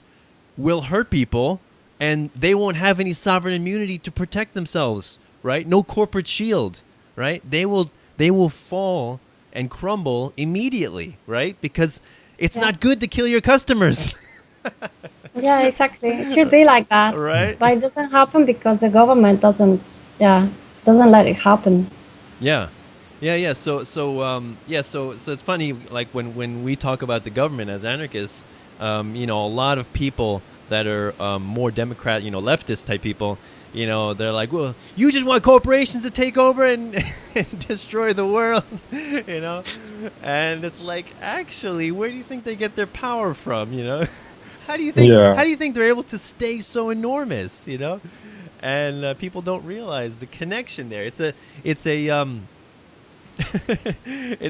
[SPEAKER 5] will hurt people, and they won't have any sovereign immunity to protect themselves, right? No corporate shield, right? They will fall and crumble immediately, right? Because it's not good to kill your customers.
[SPEAKER 7] Yeah, exactly. It should be like that,
[SPEAKER 5] right?
[SPEAKER 7] But it doesn't happen because the government doesn't let it happen.
[SPEAKER 5] Yeah. So it's funny, like when we talk about the government as anarchists, a lot of people that are more Democrat, leftist type people, they're like, well, you just want corporations to take over and destroy the world, and it's like, actually, where do you think they get their power from? How do you think they're able to stay so enormous? And people don't realize the connection there. It's a it's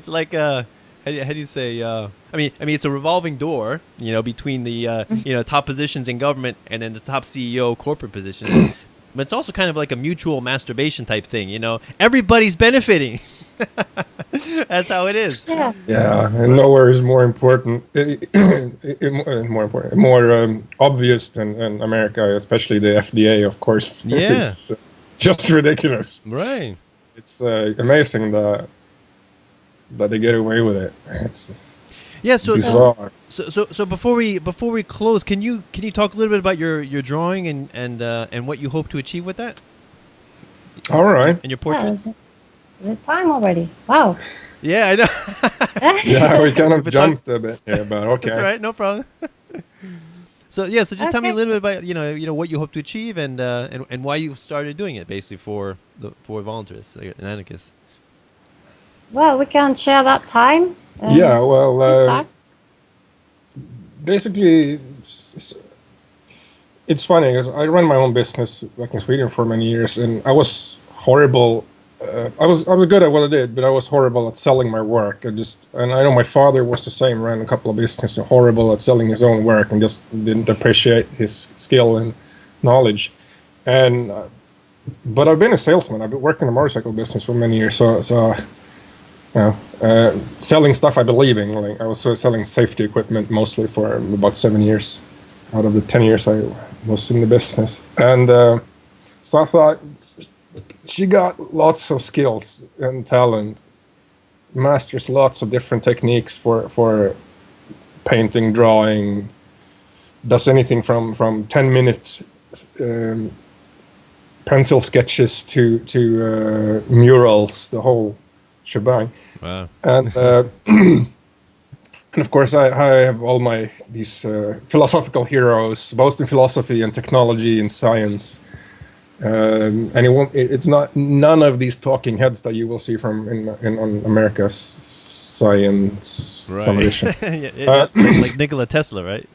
[SPEAKER 5] like how do you say? I mean, it's a revolving door, between the top positions in government and then the top CEO corporate positions. But it's also kind of like a mutual masturbation type thing, Everybody's benefiting. That's how it is.
[SPEAKER 6] Yeah, and nowhere is more important, more obvious than America, especially the FDA, of course.
[SPEAKER 5] Yeah,
[SPEAKER 6] it's just ridiculous.
[SPEAKER 5] Right.
[SPEAKER 6] It's amazing that they get away with it. It's just bizarre.
[SPEAKER 5] So before we close, can you talk a little bit about your drawing and what you hope to achieve with that?
[SPEAKER 6] All right.
[SPEAKER 5] And your portraits.
[SPEAKER 7] The time already. Wow.
[SPEAKER 5] Yeah, I know.
[SPEAKER 6] Yeah, we kind of jumped a bit here, but okay.
[SPEAKER 5] That's all right, no problem. So just tell me a little bit about what you hope to achieve and why you started doing it, basically for Voluntarists and Anarchists.
[SPEAKER 7] Well, we can share that time.
[SPEAKER 6] Basically, it's funny because I ran my own business back in Sweden for many years, and I was horrible. I was good at what I did, but I was horrible at selling my work. And I know my father was the same, ran a couple of businesses, horrible at selling his own work, and just didn't appreciate his skill and knowledge. But I've been a salesman. I've been working in the motorcycle business for many years, so selling stuff I believe in. Like I was selling safety equipment mostly for about 7 years out of the 10 years I was in the business. And so I thought, she got lots of skills and talent, masters lots of different techniques for painting, drawing, does anything from 10 minutes pencil sketches to murals, the whole shebang.
[SPEAKER 5] Wow.
[SPEAKER 6] And and of course, I have all these philosophical heroes, both in philosophy and technology and science. And it's not none of these talking heads that you will see from on America's Science television.
[SPEAKER 5] Like Nikola Tesla, right?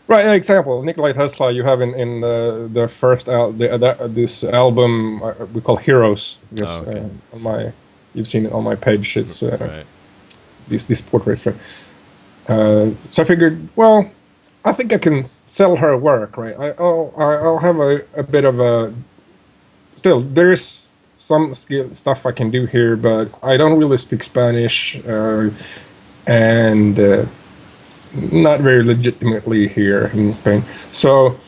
[SPEAKER 6] Right. Example: Nikola Tesla. You have in the first this album we call Heroes. Yes, you've seen it on my page. It's
[SPEAKER 5] right.
[SPEAKER 6] These portraits. Right? So I figured, well, I think I can sell her work, right? I'll have a bit of a. Still, there's some stuff I can do here, but I don't really speak Spanish, and not very legitimately here in Spain. So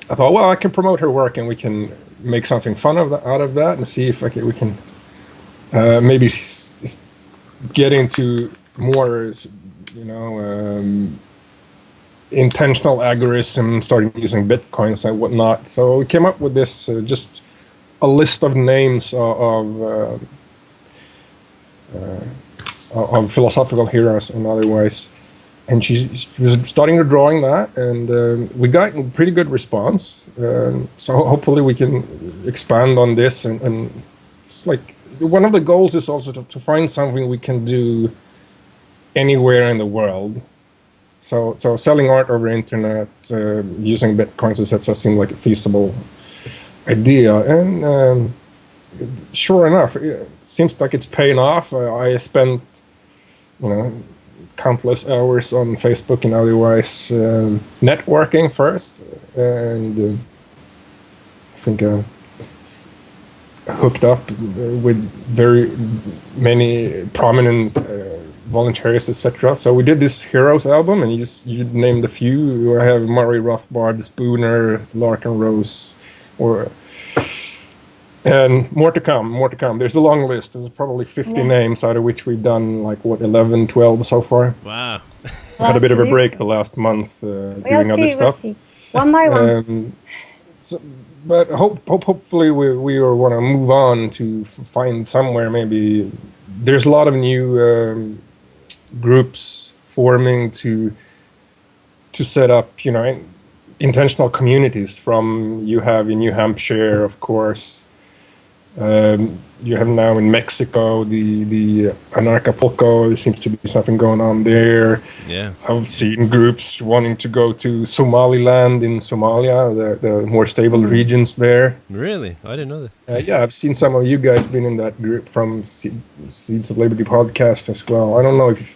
[SPEAKER 6] I thought, well, I can promote her work, and we can make something fun out of that, and see if we can maybe get into more, intentional agorism, starting using bitcoins and whatnot. So we came up with this just a list of names of philosophical heroes and otherwise. And she was starting to drawing that, and we got a pretty good response. So hopefully we can expand on this, and it's like one of the goals is also to find something we can do anywhere in the world. So selling art over internet, using bitcoins, etc., seemed like a feasible idea. And sure enough, it seems like it's paying off. I spent, countless hours on Facebook and otherwise networking first, and I think hooked up with very many prominent Voluntaryist, etc. So we did this Heroes album, and you named a few. I have Murray Rothbard, Spooner, Larkin Rose, and more to come. There's a long list. There's probably 50 names, out of which we've done 11, 12 so far.
[SPEAKER 5] Wow.
[SPEAKER 6] I had a bit of a break the last month doing other stuff.
[SPEAKER 7] We'll see. One by one.
[SPEAKER 6] But hopefully we want to move on to find somewhere. Maybe there's a lot of new groups forming to set up, intentional communities. From you have in New Hampshire, of course. You have now in Mexico the Anarchapulco. There seems to be something going on there.
[SPEAKER 5] Yeah,
[SPEAKER 6] I've seen groups wanting to go to Somaliland in Somalia, the more stable regions there.
[SPEAKER 5] Really? I didn't know that.
[SPEAKER 6] Yeah, I've seen some of you guys been in that group from Seeds of Liberty podcast as well. I don't know if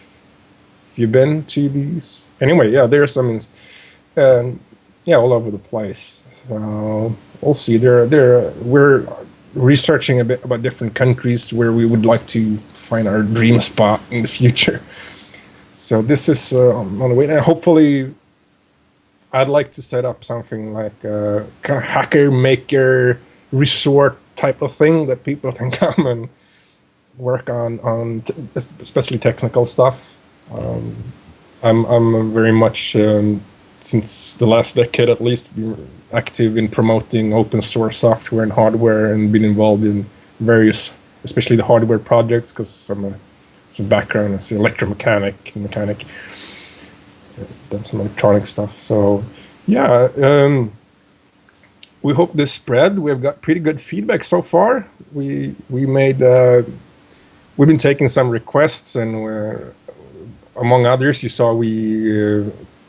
[SPEAKER 6] you've been to these. Anyway, yeah, there's some, all over the place. So we'll see. We're researching a bit about different countries where we would like to find our dream spot in the future. So this is on the way. And hopefully, I'd like to set up something like a kind of hacker maker resort type of thing that people can come and work on especially technical stuff. I'm very much since the last decade at least active in promoting open source software and hardware, and been involved in various, especially the hardware projects, because I'm a background as an electromechanic and mechanic. Done some electronic stuff. So yeah, we hope this spread. We've got pretty good feedback so far. We've been taking some requests, and among others, you saw we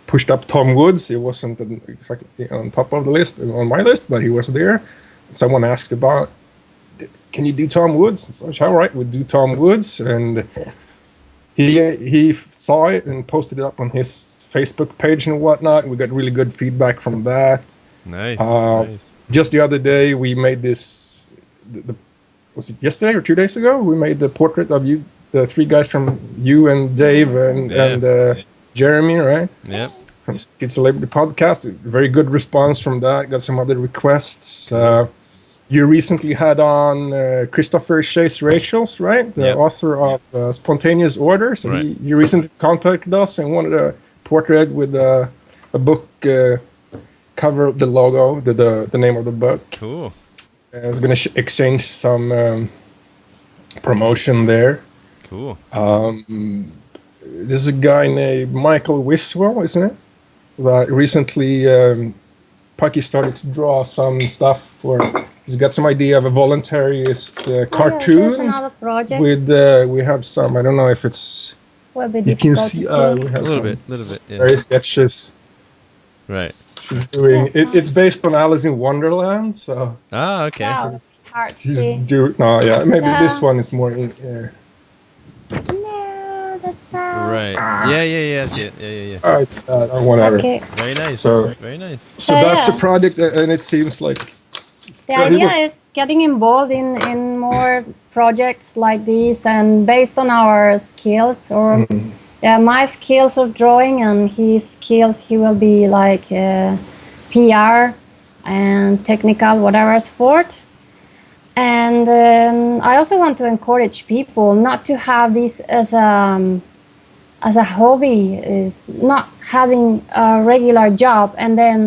[SPEAKER 6] pushed up Tom Woods. He wasn't exactly on top of the list, on my list, but he was there. Someone asked about, can you do Tom Woods? So, all right, we'll do Tom Woods. And he saw it and posted it up on his Facebook page and whatnot. We got really good feedback from that.
[SPEAKER 5] Nice.
[SPEAKER 6] Just the other day, we made this, was it yesterday or 2 days ago? We made the portrait of you, the three guys from you and Dave and Jeremy, right?
[SPEAKER 5] Yeah.
[SPEAKER 6] From Seeds of Liberty podcast. Very good response from that. Got some other requests. You recently had on Christopher Chase Rachels, right? The author of Spontaneous Order. So
[SPEAKER 5] right.
[SPEAKER 6] he recently contacted us and wanted to portrait with a book cover of the logo, the name of the book.
[SPEAKER 5] Cool.
[SPEAKER 6] I was going to exchange some promotion there.
[SPEAKER 5] Cool.
[SPEAKER 6] There's a guy named Michael Wiswell, isn't it? That recently Paqui started to draw some stuff for. He's got some idea of a voluntarist cartoon.
[SPEAKER 7] There's another project.
[SPEAKER 6] With we have some. I don't know if it's.
[SPEAKER 7] Will be
[SPEAKER 6] You can
[SPEAKER 7] difficult
[SPEAKER 6] see.
[SPEAKER 7] to see.
[SPEAKER 6] We have
[SPEAKER 5] A little bit. Yeah.
[SPEAKER 6] various sketches.
[SPEAKER 5] Right.
[SPEAKER 6] She's doing.
[SPEAKER 7] Yes,
[SPEAKER 6] It's based on Alice in Wonderland, so
[SPEAKER 5] Ah, okay.
[SPEAKER 7] Wow, it's hard to
[SPEAKER 6] she's
[SPEAKER 7] see.
[SPEAKER 6] no, yeah, maybe
[SPEAKER 7] Yeah.
[SPEAKER 6] this one is more.
[SPEAKER 7] No, that's bad.
[SPEAKER 5] Right. Yeah. I see it. Yeah.
[SPEAKER 6] Oh, it's whatever.
[SPEAKER 7] Okay.
[SPEAKER 5] Very nice.
[SPEAKER 6] So-
[SPEAKER 5] Very nice.
[SPEAKER 6] So
[SPEAKER 7] Yeah,
[SPEAKER 6] that's
[SPEAKER 7] yeah.
[SPEAKER 6] a project, and it seems like
[SPEAKER 7] The
[SPEAKER 6] Yeah, he
[SPEAKER 7] idea
[SPEAKER 6] was-
[SPEAKER 7] is getting involved in more projects like these, and based on our skills, or my skills of drawing and his skills, he will be like PR and technical whatever support. And I also want to encourage people not to have this as a hobby, is not having a regular job and then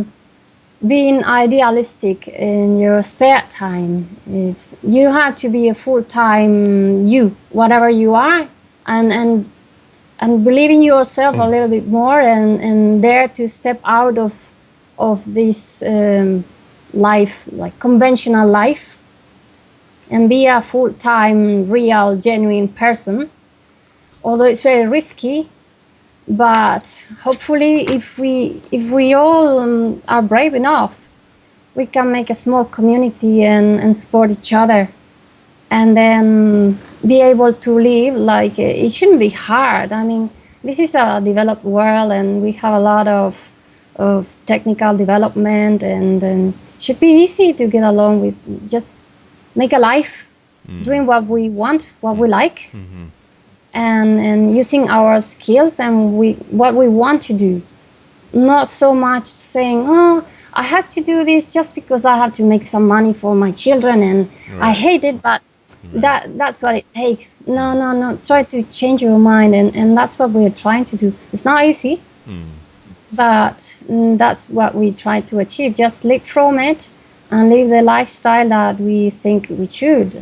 [SPEAKER 7] being idealistic in your spare time. It's you have to be a full-time you, whatever you are, and believe in yourself a little bit more, and dare to step out of this life, like conventional life, and be a full-time, real, genuine person. Although it's very risky, but hopefully, if we all are brave enough, we can make a small community and support each other, and then be able to live like it shouldn't be hard. I mean, this is a developed world, and we have a lot of technical development, and it should be easy to get along with. Just make a life, doing what we want, what we like. And using our skills and what we want to do. Not so much saying, oh, I have to do this just because I have to make some money for my children, and I hate it, but that's what it takes. No. Try to change your mind, and that's what we're trying to do. It's not easy, but that's what we try to achieve. Just live from it and live the lifestyle that we think we should.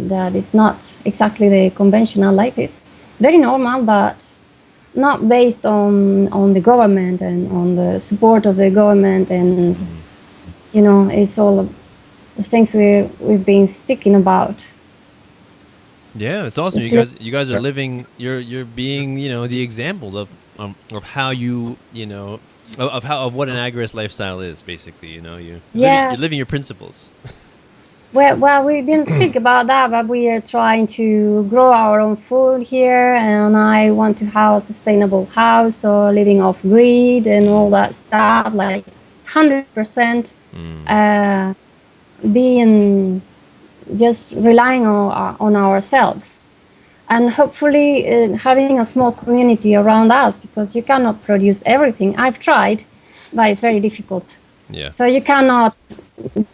[SPEAKER 7] That is not exactly the conventional life. It's very normal, but not based on the government and on the support of the government, and it's all the things we've been speaking about.
[SPEAKER 5] Yeah, it's awesome. You guys are living. You're being the example of how of what an agorist lifestyle is, basically. You're living your principles.
[SPEAKER 7] Well, we didn't speak about that, but we are trying to grow our own food here, and I want to have a sustainable house, so living off grid and all that stuff, like 100% being just relying on ourselves, and hopefully having a small community around us, because you cannot produce everything. I've tried, but it's very difficult.
[SPEAKER 5] Yeah.
[SPEAKER 7] So you cannot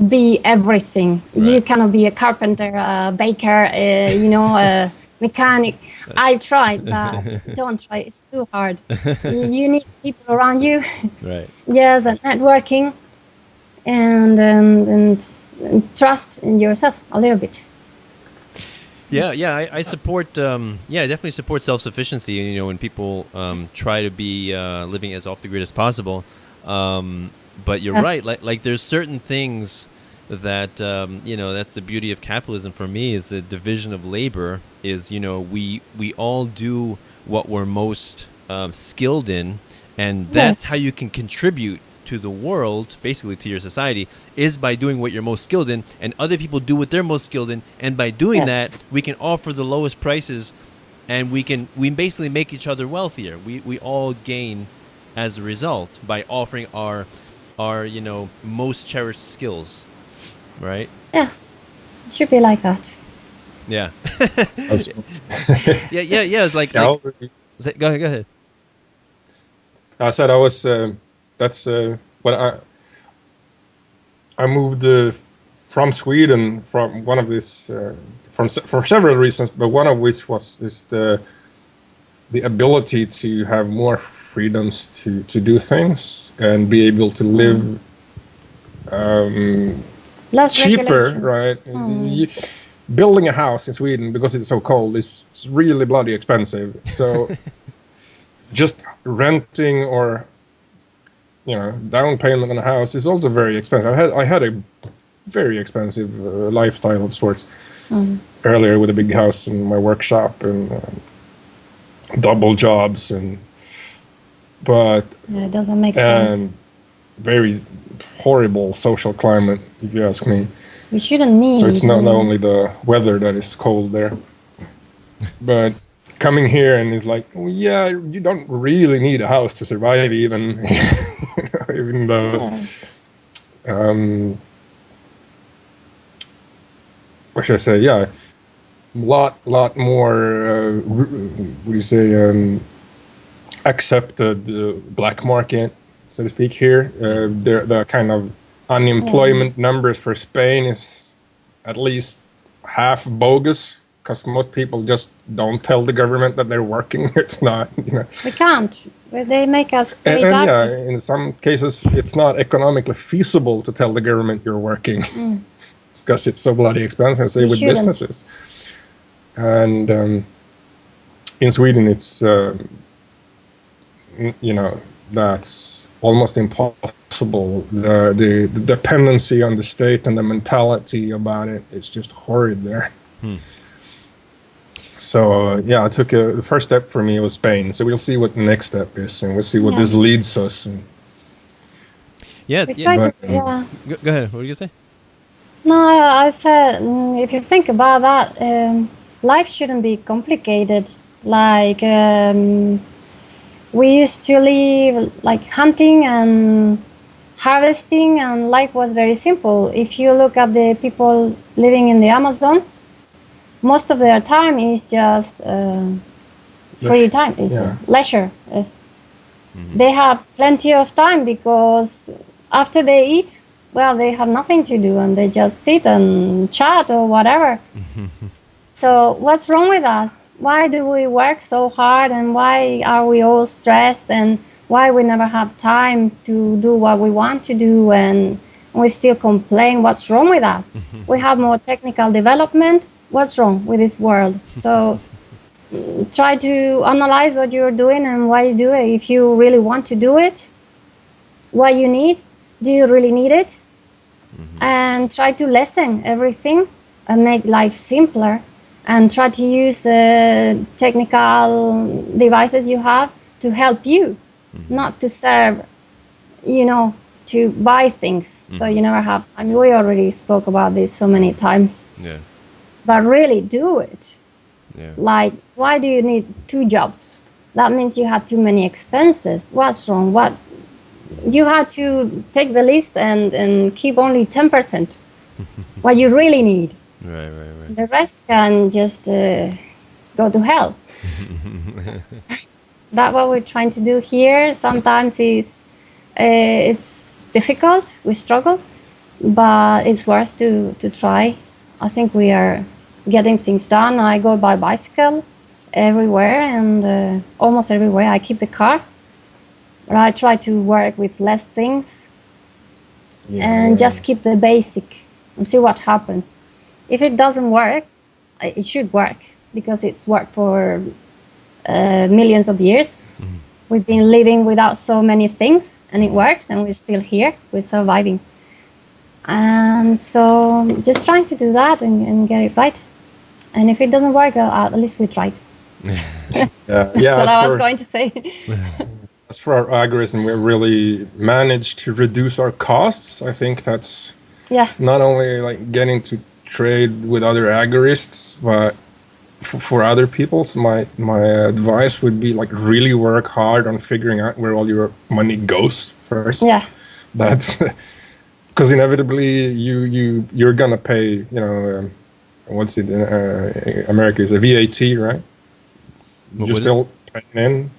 [SPEAKER 7] be everything.
[SPEAKER 5] Right.
[SPEAKER 7] You cannot be a carpenter, a baker, a mechanic. I've tried, but don't try. It's too hard. You need people around you.
[SPEAKER 5] Right.
[SPEAKER 7] Yes, and networking, and trust in yourself a little bit.
[SPEAKER 5] Yeah. I support. I definitely support self-sufficiency. When people try to be living as off the grid as possible. But you're right. Like there's certain things that that's the beauty of capitalism for me, is the division of labor. Is we all do what we're most skilled in, and that's how you can contribute to the world, basically to your society, is by doing what you're most skilled in, and other people do what they're most skilled in, and by doing that, we can offer the lowest prices, and we basically make each other wealthier. We all gain as a result by offering our most cherished skills, right?
[SPEAKER 7] Yeah, it should be like that.
[SPEAKER 5] Yeah. yeah. It's like go ahead.
[SPEAKER 6] I said I was. That's when I moved from Sweden, from one of these for several reasons, but one of which was the ability to have more freedoms to do things and be able to live
[SPEAKER 7] Less
[SPEAKER 6] cheaper,
[SPEAKER 7] regulations.
[SPEAKER 6] right? Building a house in Sweden, because it's so cold, is really bloody expensive. So just renting or down payment on a house is also very expensive. I had a very expensive lifestyle of sorts earlier, with a big house in my workshop and double jobs, but
[SPEAKER 7] it doesn't make sense.
[SPEAKER 6] Very horrible social climate, if you ask me.
[SPEAKER 7] We shouldn't need.
[SPEAKER 6] So it's not only the weather that is cold there, but coming here and it's like, well, yeah, you don't really need a house to survive, even even though. Yes. What should I say? Yeah, lot more. What do you say? Accepted black market, so to speak. Here, the kind of unemployment numbers for Spain is at least half bogus, because most people just don't tell the government that they're working. It's not,
[SPEAKER 7] We can't. They make us pay taxes.
[SPEAKER 6] Yeah, in some cases, it's not economically feasible to tell the government you're working, because it's so bloody expensive, say, with businesses. And in Sweden, it's, that's almost impossible. The dependency on the state and the mentality about it is just horrid there. So I took the first step for me was Spain. So we'll see what the next step is, and we'll see what this leads us. And
[SPEAKER 5] go ahead. What were you gonna say?
[SPEAKER 7] No, I said, if you think about that, life shouldn't be complicated. Like, we used to live like hunting and harvesting, and life was very simple. If you look at the people living in the Amazons, most of their time is just free time, it's leisure. They have plenty of time, because after they eat, well, they have nothing to do and they just sit and chat or whatever. So what's wrong with us? Why do we work so hard, and why are we all stressed, and why we never have time to do what we want to do, and we still complain? What's wrong with us? We have more technical development. What's wrong with this world? So try to analyze what you're doing and why you do it. If you really want to do it, what you need, do you really need it? And try to lessen everything and make life simpler, and try to use the technical devices you have to help you, not to serve, to buy things. So you never have time. We already spoke about this so many times.
[SPEAKER 5] Yeah.
[SPEAKER 7] But really do it.
[SPEAKER 5] Yeah.
[SPEAKER 7] Like, why do you need 2 jobs? That means you have too many expenses. What's wrong? What you have to take the list and keep only 10% what you really need.
[SPEAKER 5] Right.
[SPEAKER 7] The rest can just go to hell. That's what we're trying to do here. Sometimes it's difficult. We struggle, but it's worth to try. I think we are getting things done. I go by bicycle everywhere, and almost everywhere. I keep the car, but I try to work with less things and just keep the basic and see what happens. If it doesn't work, it should work, because it's worked for millions of years. We've been living without so many things, and it worked, and we're still here. We're surviving. And so just trying to do that and get it right. And if it doesn't work, at least we tried. That's what I was going to say.
[SPEAKER 6] As for our agorism, we really managed to reduce our costs. I think that's not only like getting to trade with other agorists, but for other people's, my advice would be, like, really work hard on figuring out where all your money goes first.
[SPEAKER 7] Yeah.
[SPEAKER 6] That's because inevitably you're gonna pay, what's it in America is a VAT, right? You're still paying in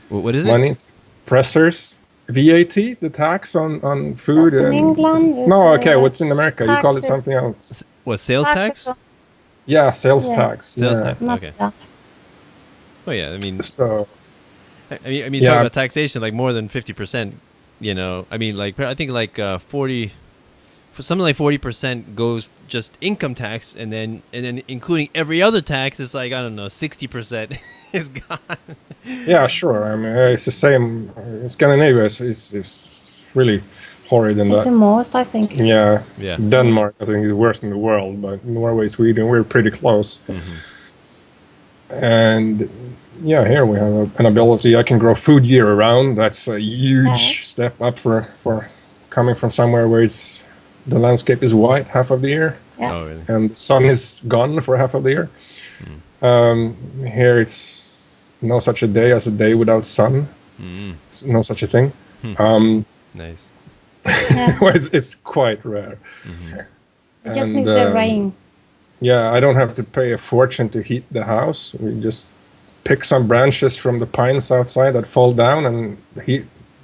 [SPEAKER 5] what is
[SPEAKER 6] money.
[SPEAKER 5] It?
[SPEAKER 6] Pressers, VAT, the tax on food.
[SPEAKER 7] That's in England.
[SPEAKER 6] No, okay. What's in America?
[SPEAKER 7] Taxes.
[SPEAKER 6] You call it something else.
[SPEAKER 5] What, sales tax?
[SPEAKER 6] Yeah, sales tax.
[SPEAKER 5] Sales
[SPEAKER 6] yeah.
[SPEAKER 5] tax. Okay. Oh yeah, I mean.
[SPEAKER 6] So
[SPEAKER 5] I mean,
[SPEAKER 6] Yeah.
[SPEAKER 5] talk about taxation, like more than 50%. You know, I mean, like I think like 40, for something like 40% goes just income tax, and then including every other tax is like, I don't know, 60% is gone.
[SPEAKER 6] Yeah, sure. I mean, it's the same. Scandinavia is really horrid in
[SPEAKER 7] It's
[SPEAKER 6] that.
[SPEAKER 7] the most, I think.
[SPEAKER 6] Yeah.
[SPEAKER 5] Yeah.
[SPEAKER 6] Denmark, I think, is worse in the world, but Norway, Sweden, we're pretty close. And yeah, here we have an ability. I can grow food year round. That's a huge step up for coming from somewhere where the landscape is white half of the year,
[SPEAKER 7] Yeah.
[SPEAKER 5] Oh, really?
[SPEAKER 6] and the sun is gone for half of the year. Here it's no such a day as a day without sun. It's no such a thing.
[SPEAKER 5] Nice.
[SPEAKER 7] Yeah.
[SPEAKER 6] Well, it's quite rare.
[SPEAKER 7] I just
[SPEAKER 6] And,
[SPEAKER 7] miss the rain.
[SPEAKER 6] Yeah, I don't have to pay a fortune to heat the house. We just pick some branches from the pines outside that fall down and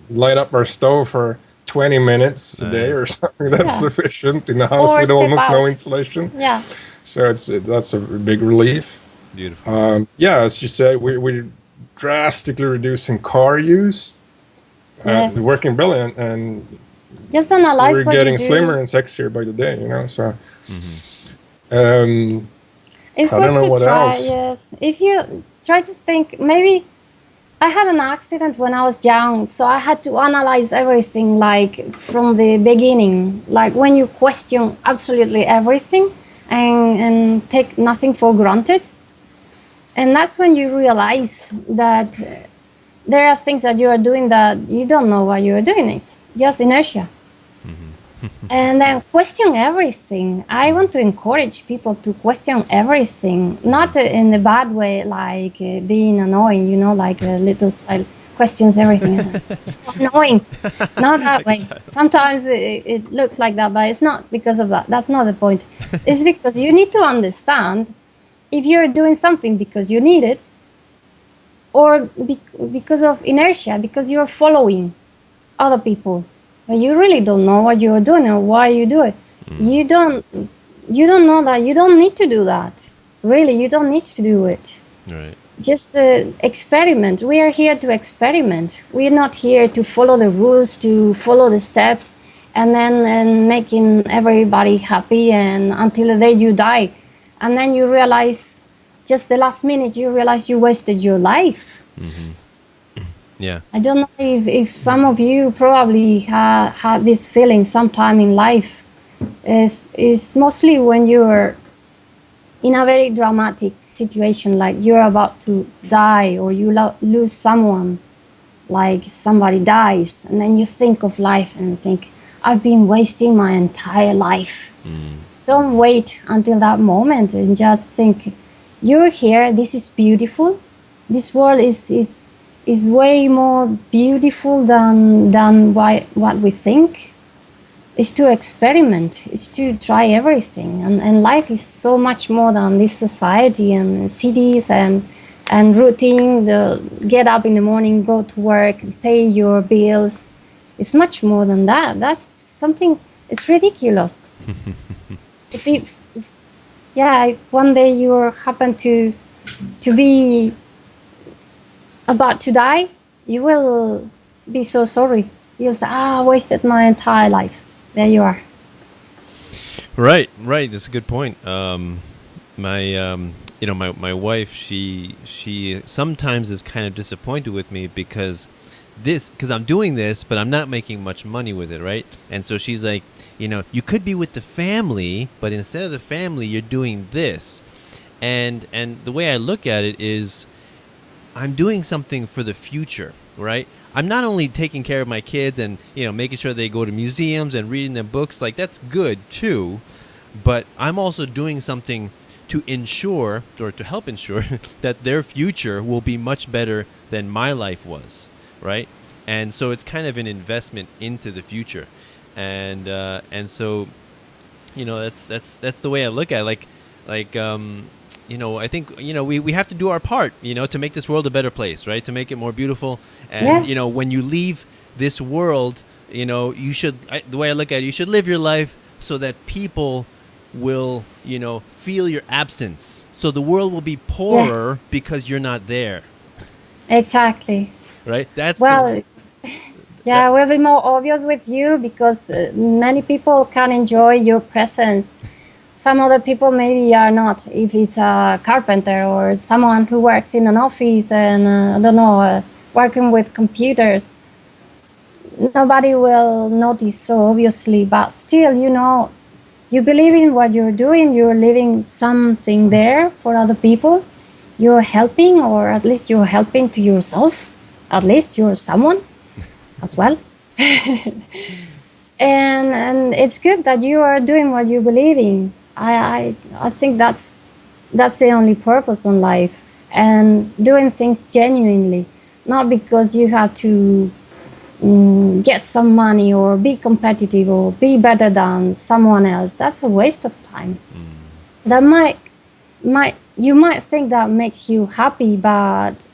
[SPEAKER 6] light up our stove for 20 minutes a day or
[SPEAKER 5] Nice.
[SPEAKER 6] something. That's
[SPEAKER 7] Yeah.
[SPEAKER 6] sufficient in a house
[SPEAKER 7] Or
[SPEAKER 6] with
[SPEAKER 7] step
[SPEAKER 6] almost no
[SPEAKER 7] out.
[SPEAKER 6] insulation.
[SPEAKER 7] Yeah.
[SPEAKER 6] So that's a big relief.
[SPEAKER 5] Beautiful.
[SPEAKER 6] Yeah, as you said, we're drastically reducing car use.
[SPEAKER 7] Yes.
[SPEAKER 6] Working brilliant, and
[SPEAKER 7] Just analyze
[SPEAKER 6] we're
[SPEAKER 7] what
[SPEAKER 6] getting
[SPEAKER 7] you do.
[SPEAKER 6] slimmer and sexier by the day. So.
[SPEAKER 7] It's
[SPEAKER 6] I don't know
[SPEAKER 7] worth
[SPEAKER 6] what
[SPEAKER 7] to try,
[SPEAKER 6] else.
[SPEAKER 7] yes. If you try to think, maybe I had an accident when I was young, so I had to analyze everything like from the beginning. Like when you question absolutely everything and take nothing for granted. And that's when you realize that there are things that you are doing that you don't know why you are doing it. Just inertia. And then question everything. I want to encourage people to question everything, not in a bad way, like being annoying, like a little child questions everything. It's so annoying. Not that way. Sometimes it looks like that, but it's not because of that. That's not the point. It's because you need to understand if you're doing something because you need it, or because of inertia, because you're following other people. But you really don't know what you're doing or why you do it. You don't know that you don't need to do that. Really, you don't need to do it.
[SPEAKER 5] Right.
[SPEAKER 7] Just experiment. We are here to experiment. We're not here to follow the rules, to follow the steps, and making everybody happy and until the day you die. And then you realize, just the last minute, you realize you wasted your life.
[SPEAKER 5] Yeah.
[SPEAKER 7] I don't know if some of you probably had this feeling sometime in life. It's mostly when you're in a very dramatic situation, like you're about to die or you lose someone, like somebody dies, and then you think of life and think, I've been wasting my entire life. Don't wait until that moment and just think, you're here, this is beautiful. This world is way more beautiful than what we think. It's to experiment. It's to try everything. And life is so much more than this society and cities and routine. Get up in the morning, go to work, pay your bills. It's much more than that. That's something. It's ridiculous. if one day you happen to be about to die, you will be so sorry. You'll say, I wasted my entire life. There you are.
[SPEAKER 5] Right. That's a good point. My wife, she sometimes is kind of disappointed with me because I'm doing this, but I'm not making much money with it, right? And so she's like, you could be with the family, but instead of the family, you're doing this. And the way I look at it is, I'm doing something for the future, right? I'm not only taking care of my kids and, making sure they go to museums and reading them books, like that's good too, but I'm also doing something to ensure, or to help ensure, that their future will be much better than my life was, right? And so it's kind of an investment into the future. And so, that's the way I look at it. I think, we have to do our part, to make this world a better place, right? To make it more beautiful. And,
[SPEAKER 7] Yes.
[SPEAKER 5] When you leave this world, you should, the way I look at it, you should live your life so that people will, feel your absence. So the world will be poorer because you're not there.
[SPEAKER 7] Exactly.
[SPEAKER 5] right? That's
[SPEAKER 7] Well, yeah, it will be more obvious with you because many people can enjoy your presence. Some other people maybe are not. If it's a carpenter or someone who works in an office and, I don't know, working with computers, nobody will notice so obviously, but still, you believe in what you're doing, you're leaving something there for other people, you're helping, or at least you're helping to yourself, at least you're someone as well. and it's good that you are doing what you believe in. I think that's the only purpose in life, and doing things genuinely, not because you have to get some money or be competitive or be better than someone else. That's a waste of time. That you might think that makes you happy, but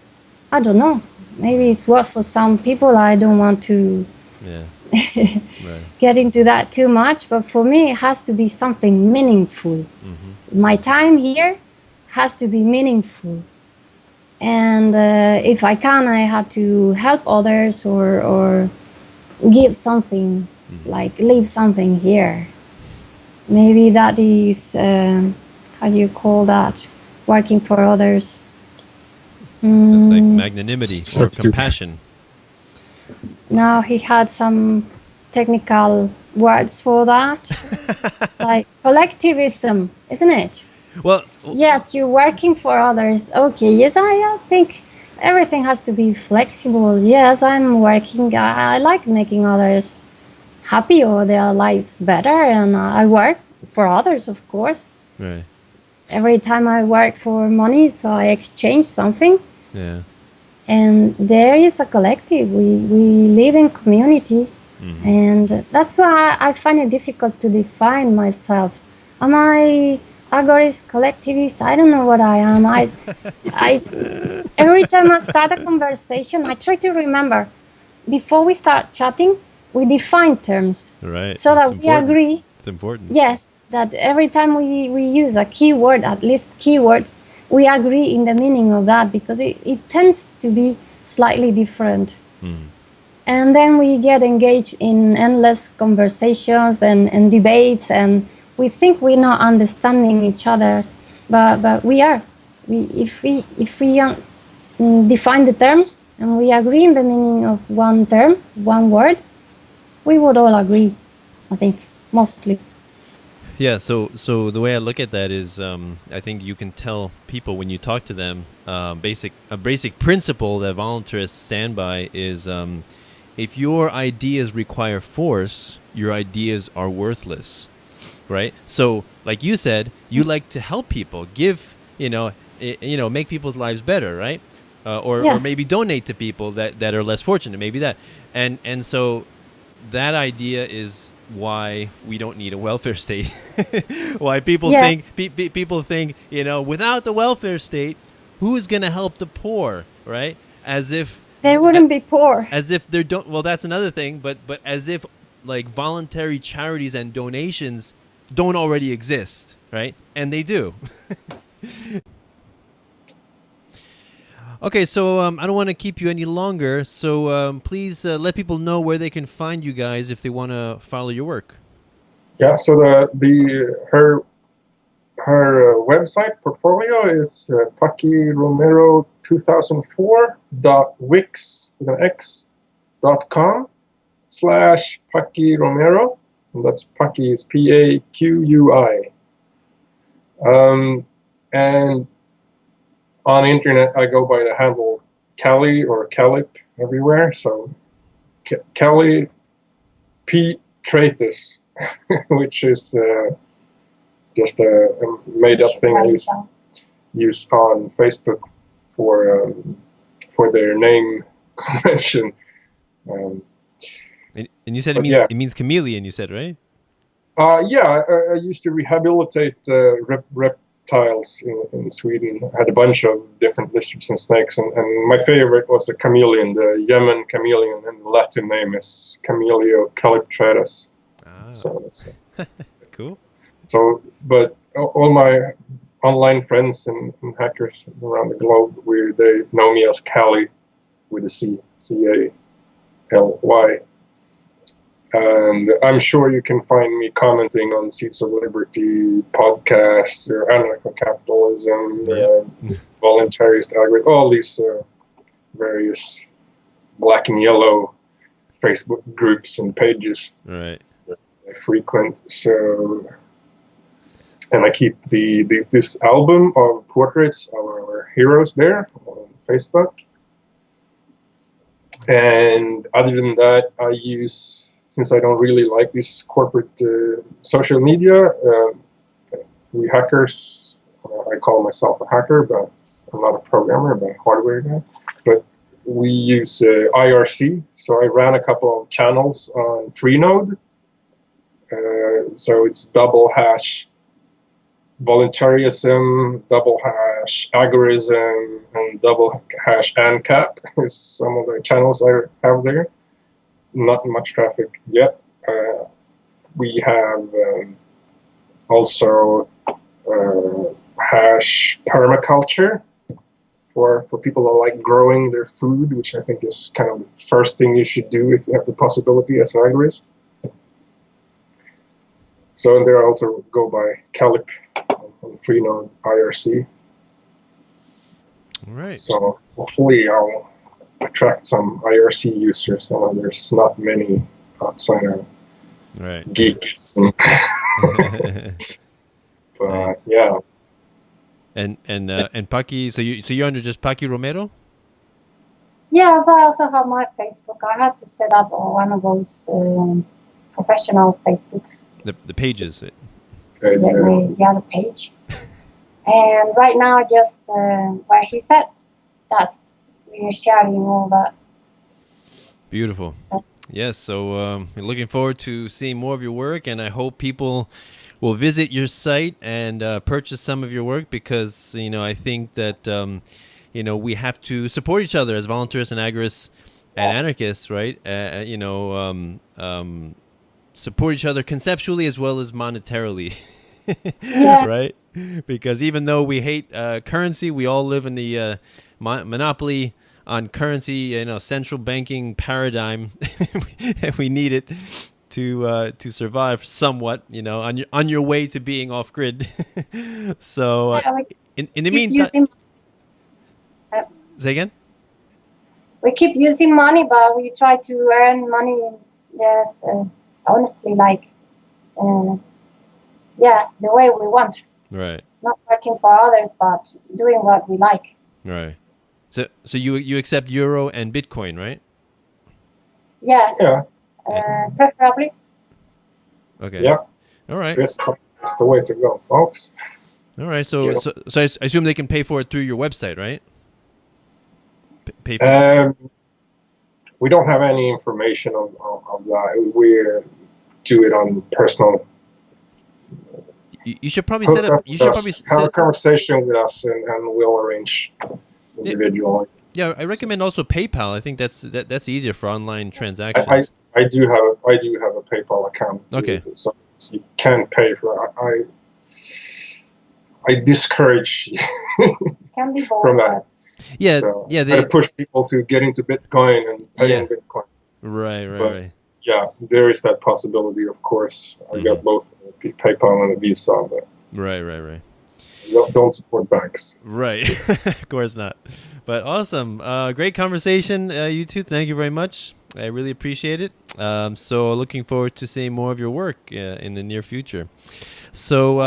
[SPEAKER 7] I don't know. Maybe it's worth for some people. I don't want to get into that too much, but for me, it has to be something meaningful. My time here has to be meaningful. And if I can, I have to help others or give something, like leave something here. Maybe that is, how do you call that? Working for others.
[SPEAKER 5] like magnanimity or compassion.
[SPEAKER 7] Now he had some technical words for that, like collectivism, isn't it?
[SPEAKER 5] Well,
[SPEAKER 7] yes, you're working for others. Okay, yes, I think everything has to be flexible. Yes, I'm working. I like making others happy or their lives better, and I work for others, of course.
[SPEAKER 5] Right.
[SPEAKER 7] Every time I work for money, so I exchange something.
[SPEAKER 5] Yeah.
[SPEAKER 7] And there is a collective. We live in community, and that's why I find it difficult to define myself. Am I agorist, collectivist? I don't know what I am. I every time I start a conversation, I try to remember before we start chatting, we define terms,
[SPEAKER 5] right?
[SPEAKER 7] So that we agree.
[SPEAKER 5] It's important.
[SPEAKER 7] Yes, that every time we use a keyword, at least keywords, we agree in the meaning of that, because it tends to be slightly different. And then we get engaged in endless conversations and debates, and we think we're not understanding each other, but we are. If we define the terms and we agree in the meaning of one term, one word, we would all agree, I think, mostly.
[SPEAKER 5] Yeah, so the way I look at that is, I think you can tell people when you talk to them, a basic principle that voluntarists stand by is, if your ideas require force, your ideas are worthless, right? So, like you said, you like to help people, give, make people's lives better, right? Or maybe donate to people that are less fortunate, maybe that, and so that idea is why we don't need a welfare state. Why people think people think, without the welfare state, who's going to help the poor, right? As if
[SPEAKER 7] they wouldn't be poor.
[SPEAKER 5] As if they don't. Well, that's another thing, but as if like voluntary charities and donations don't already exist, right? And they do. Okay, so I don't want to keep you any longer. So please let people know where they can find you guys if they want to follow your work.
[SPEAKER 6] Yeah. So her website portfolio is Paqui Romero 2004.wix.com/Paqui Romero, and that's Paqui is Paqui. And on internet, I go by the handle Cali or Calip everywhere. So Cali P. Tratus, which is just a made-up thing I use on Facebook for their name convention.
[SPEAKER 5] And you said it means chameleon. You said, right?
[SPEAKER 6] Yeah, I used to rehabilitate reptiles in Sweden. I had a bunch of different lizards and snakes, and my favorite was the chameleon, the Yemen chameleon, and the Latin name is Camellia calyptratus. So that's
[SPEAKER 5] cool.
[SPEAKER 6] So, but all my online friends and hackers around the globe, they know me as Cali. with a C-A-L-Y. And I'm sure you can find me commenting on Seeds of Liberty podcast or anarcho-capitalism, voluntarist, Agorists, all these various black and yellow Facebook groups and pages.
[SPEAKER 5] Right.
[SPEAKER 6] I frequent. So, and I keep this album of portraits of our heroes there on Facebook. And other than that, I use, since I don't really like this corporate social media, we hackers, I call myself a hacker, but I'm not a programmer, but a hardware guy. But we use IRC, so I ran a couple of channels on Freenode. So it's double hash Voluntaryism, double hash Agorism, and double hash ANCAP is some of the channels I have there. Not much traffic yet. We have also hash permaculture for people that like growing their food, which I think is kind of the first thing you should do if you have the possibility as an agorist. So, and there I also go by Calip on Freenode IRC.
[SPEAKER 5] All right.
[SPEAKER 6] So hopefully I'll attract some IRC users. There's not many outside of geeks. But yeah.
[SPEAKER 5] And Paqui, so you're under just Paqui Romero?
[SPEAKER 7] Yes, I also have my Facebook. I had to set up one of those professional Facebooks.
[SPEAKER 5] The pages.
[SPEAKER 7] The page. And right now, just where he said, we're sharing all that.
[SPEAKER 5] Beautiful. Yes, so looking forward to seeing more of your work, and I hope people will visit your site and purchase some of your work, because I think that we have to support each other as voluntarists and agorists and anarchists, right? Support each other conceptually as well as monetarily, right? Because even though we hate currency, we all live in the monopoly on currency, central banking paradigm, and we need it to survive somewhat, on your way to being off grid. So in the meantime, say again.
[SPEAKER 7] We keep using money, but we try to earn money. Yes, honestly, the way we want.
[SPEAKER 5] Right.
[SPEAKER 7] Not working for others, but doing what we like.
[SPEAKER 5] Right. So you accept Euro and Bitcoin, right?
[SPEAKER 7] Yes.
[SPEAKER 6] Yeah.
[SPEAKER 7] Preferably.
[SPEAKER 5] Okay.
[SPEAKER 6] Yeah.
[SPEAKER 5] All right.
[SPEAKER 6] That's the way to go, folks.
[SPEAKER 5] All right. So I assume they can pay for it through your website, right? Pay for
[SPEAKER 6] we don't have any information of that. We do it on personal.
[SPEAKER 5] You should probably set up. You should probably
[SPEAKER 6] have a conversation with us, and we'll arrange individually.
[SPEAKER 5] Yeah, I recommend also PayPal. I think that's easier for online transactions.
[SPEAKER 6] I do have a PayPal account.
[SPEAKER 5] Okay.
[SPEAKER 6] So you can pay for it. I discourage
[SPEAKER 7] Can be both.
[SPEAKER 6] from that.
[SPEAKER 5] Yeah,
[SPEAKER 6] So
[SPEAKER 5] yeah.
[SPEAKER 6] I push people to get into Bitcoin and pay in Bitcoin.
[SPEAKER 5] Right.
[SPEAKER 6] Yeah, there is that possibility, of course. I got both PayPal and a Visa, but
[SPEAKER 5] right.
[SPEAKER 6] don't support banks.
[SPEAKER 5] Right, of course not. But awesome, great conversation, you two. Thank you very much. I really appreciate it. So looking forward to seeing more of your work in the near future. So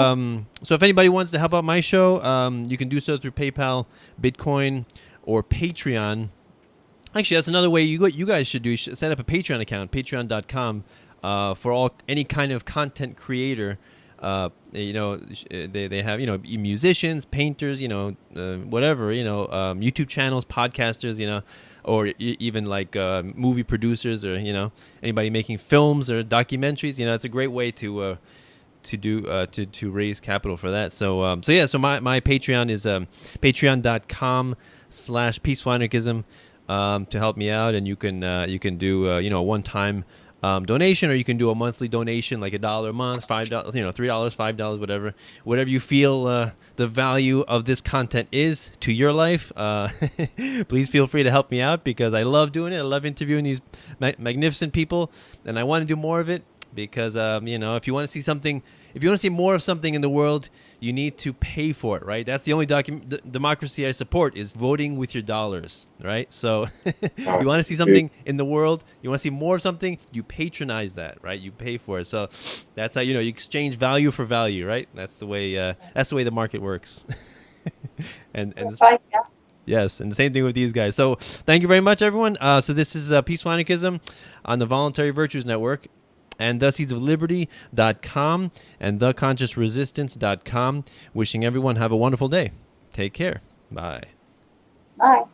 [SPEAKER 5] if anybody wants to help out my show, you can do so through PayPal, Bitcoin, or Patreon. Actually, that's another way you guys should do. You should set up a Patreon account, patreon.com, for any kind of content creator. They have musicians, painters, whatever, YouTube channels, podcasters, or even like movie producers, or anybody making films or documentaries. It's a great way to raise capital for that. So my Patreon is patreon.com/peaceful anarchism. To help me out, and you can do a one-time donation, or you can do a monthly donation, like $1 a month, $5, $3, $5, whatever you feel the value of this content is to your life. Please feel free to help me out, because I love doing it. I love interviewing these magnificent people, and I want to do more of it, because if you want to see something, if you want to see more of something in the world, you need to pay for it, right? That's the only democracy I support, is voting with your dollars, right? So you want to see something in the world, you want to see more of something, you patronize that, right? You pay for it. So that's how, you exchange value for value, right? That's the way the market works. and
[SPEAKER 7] That's right, yeah.
[SPEAKER 5] Yes, and the same thing with these guys. So thank you very much, everyone. So this is Peaceful Anarchism on the Voluntary Virtues Network, and theseedsofliberty.com and theconsciousresistance.com. Wishing everyone have a wonderful day. Take care. Bye.
[SPEAKER 7] Bye.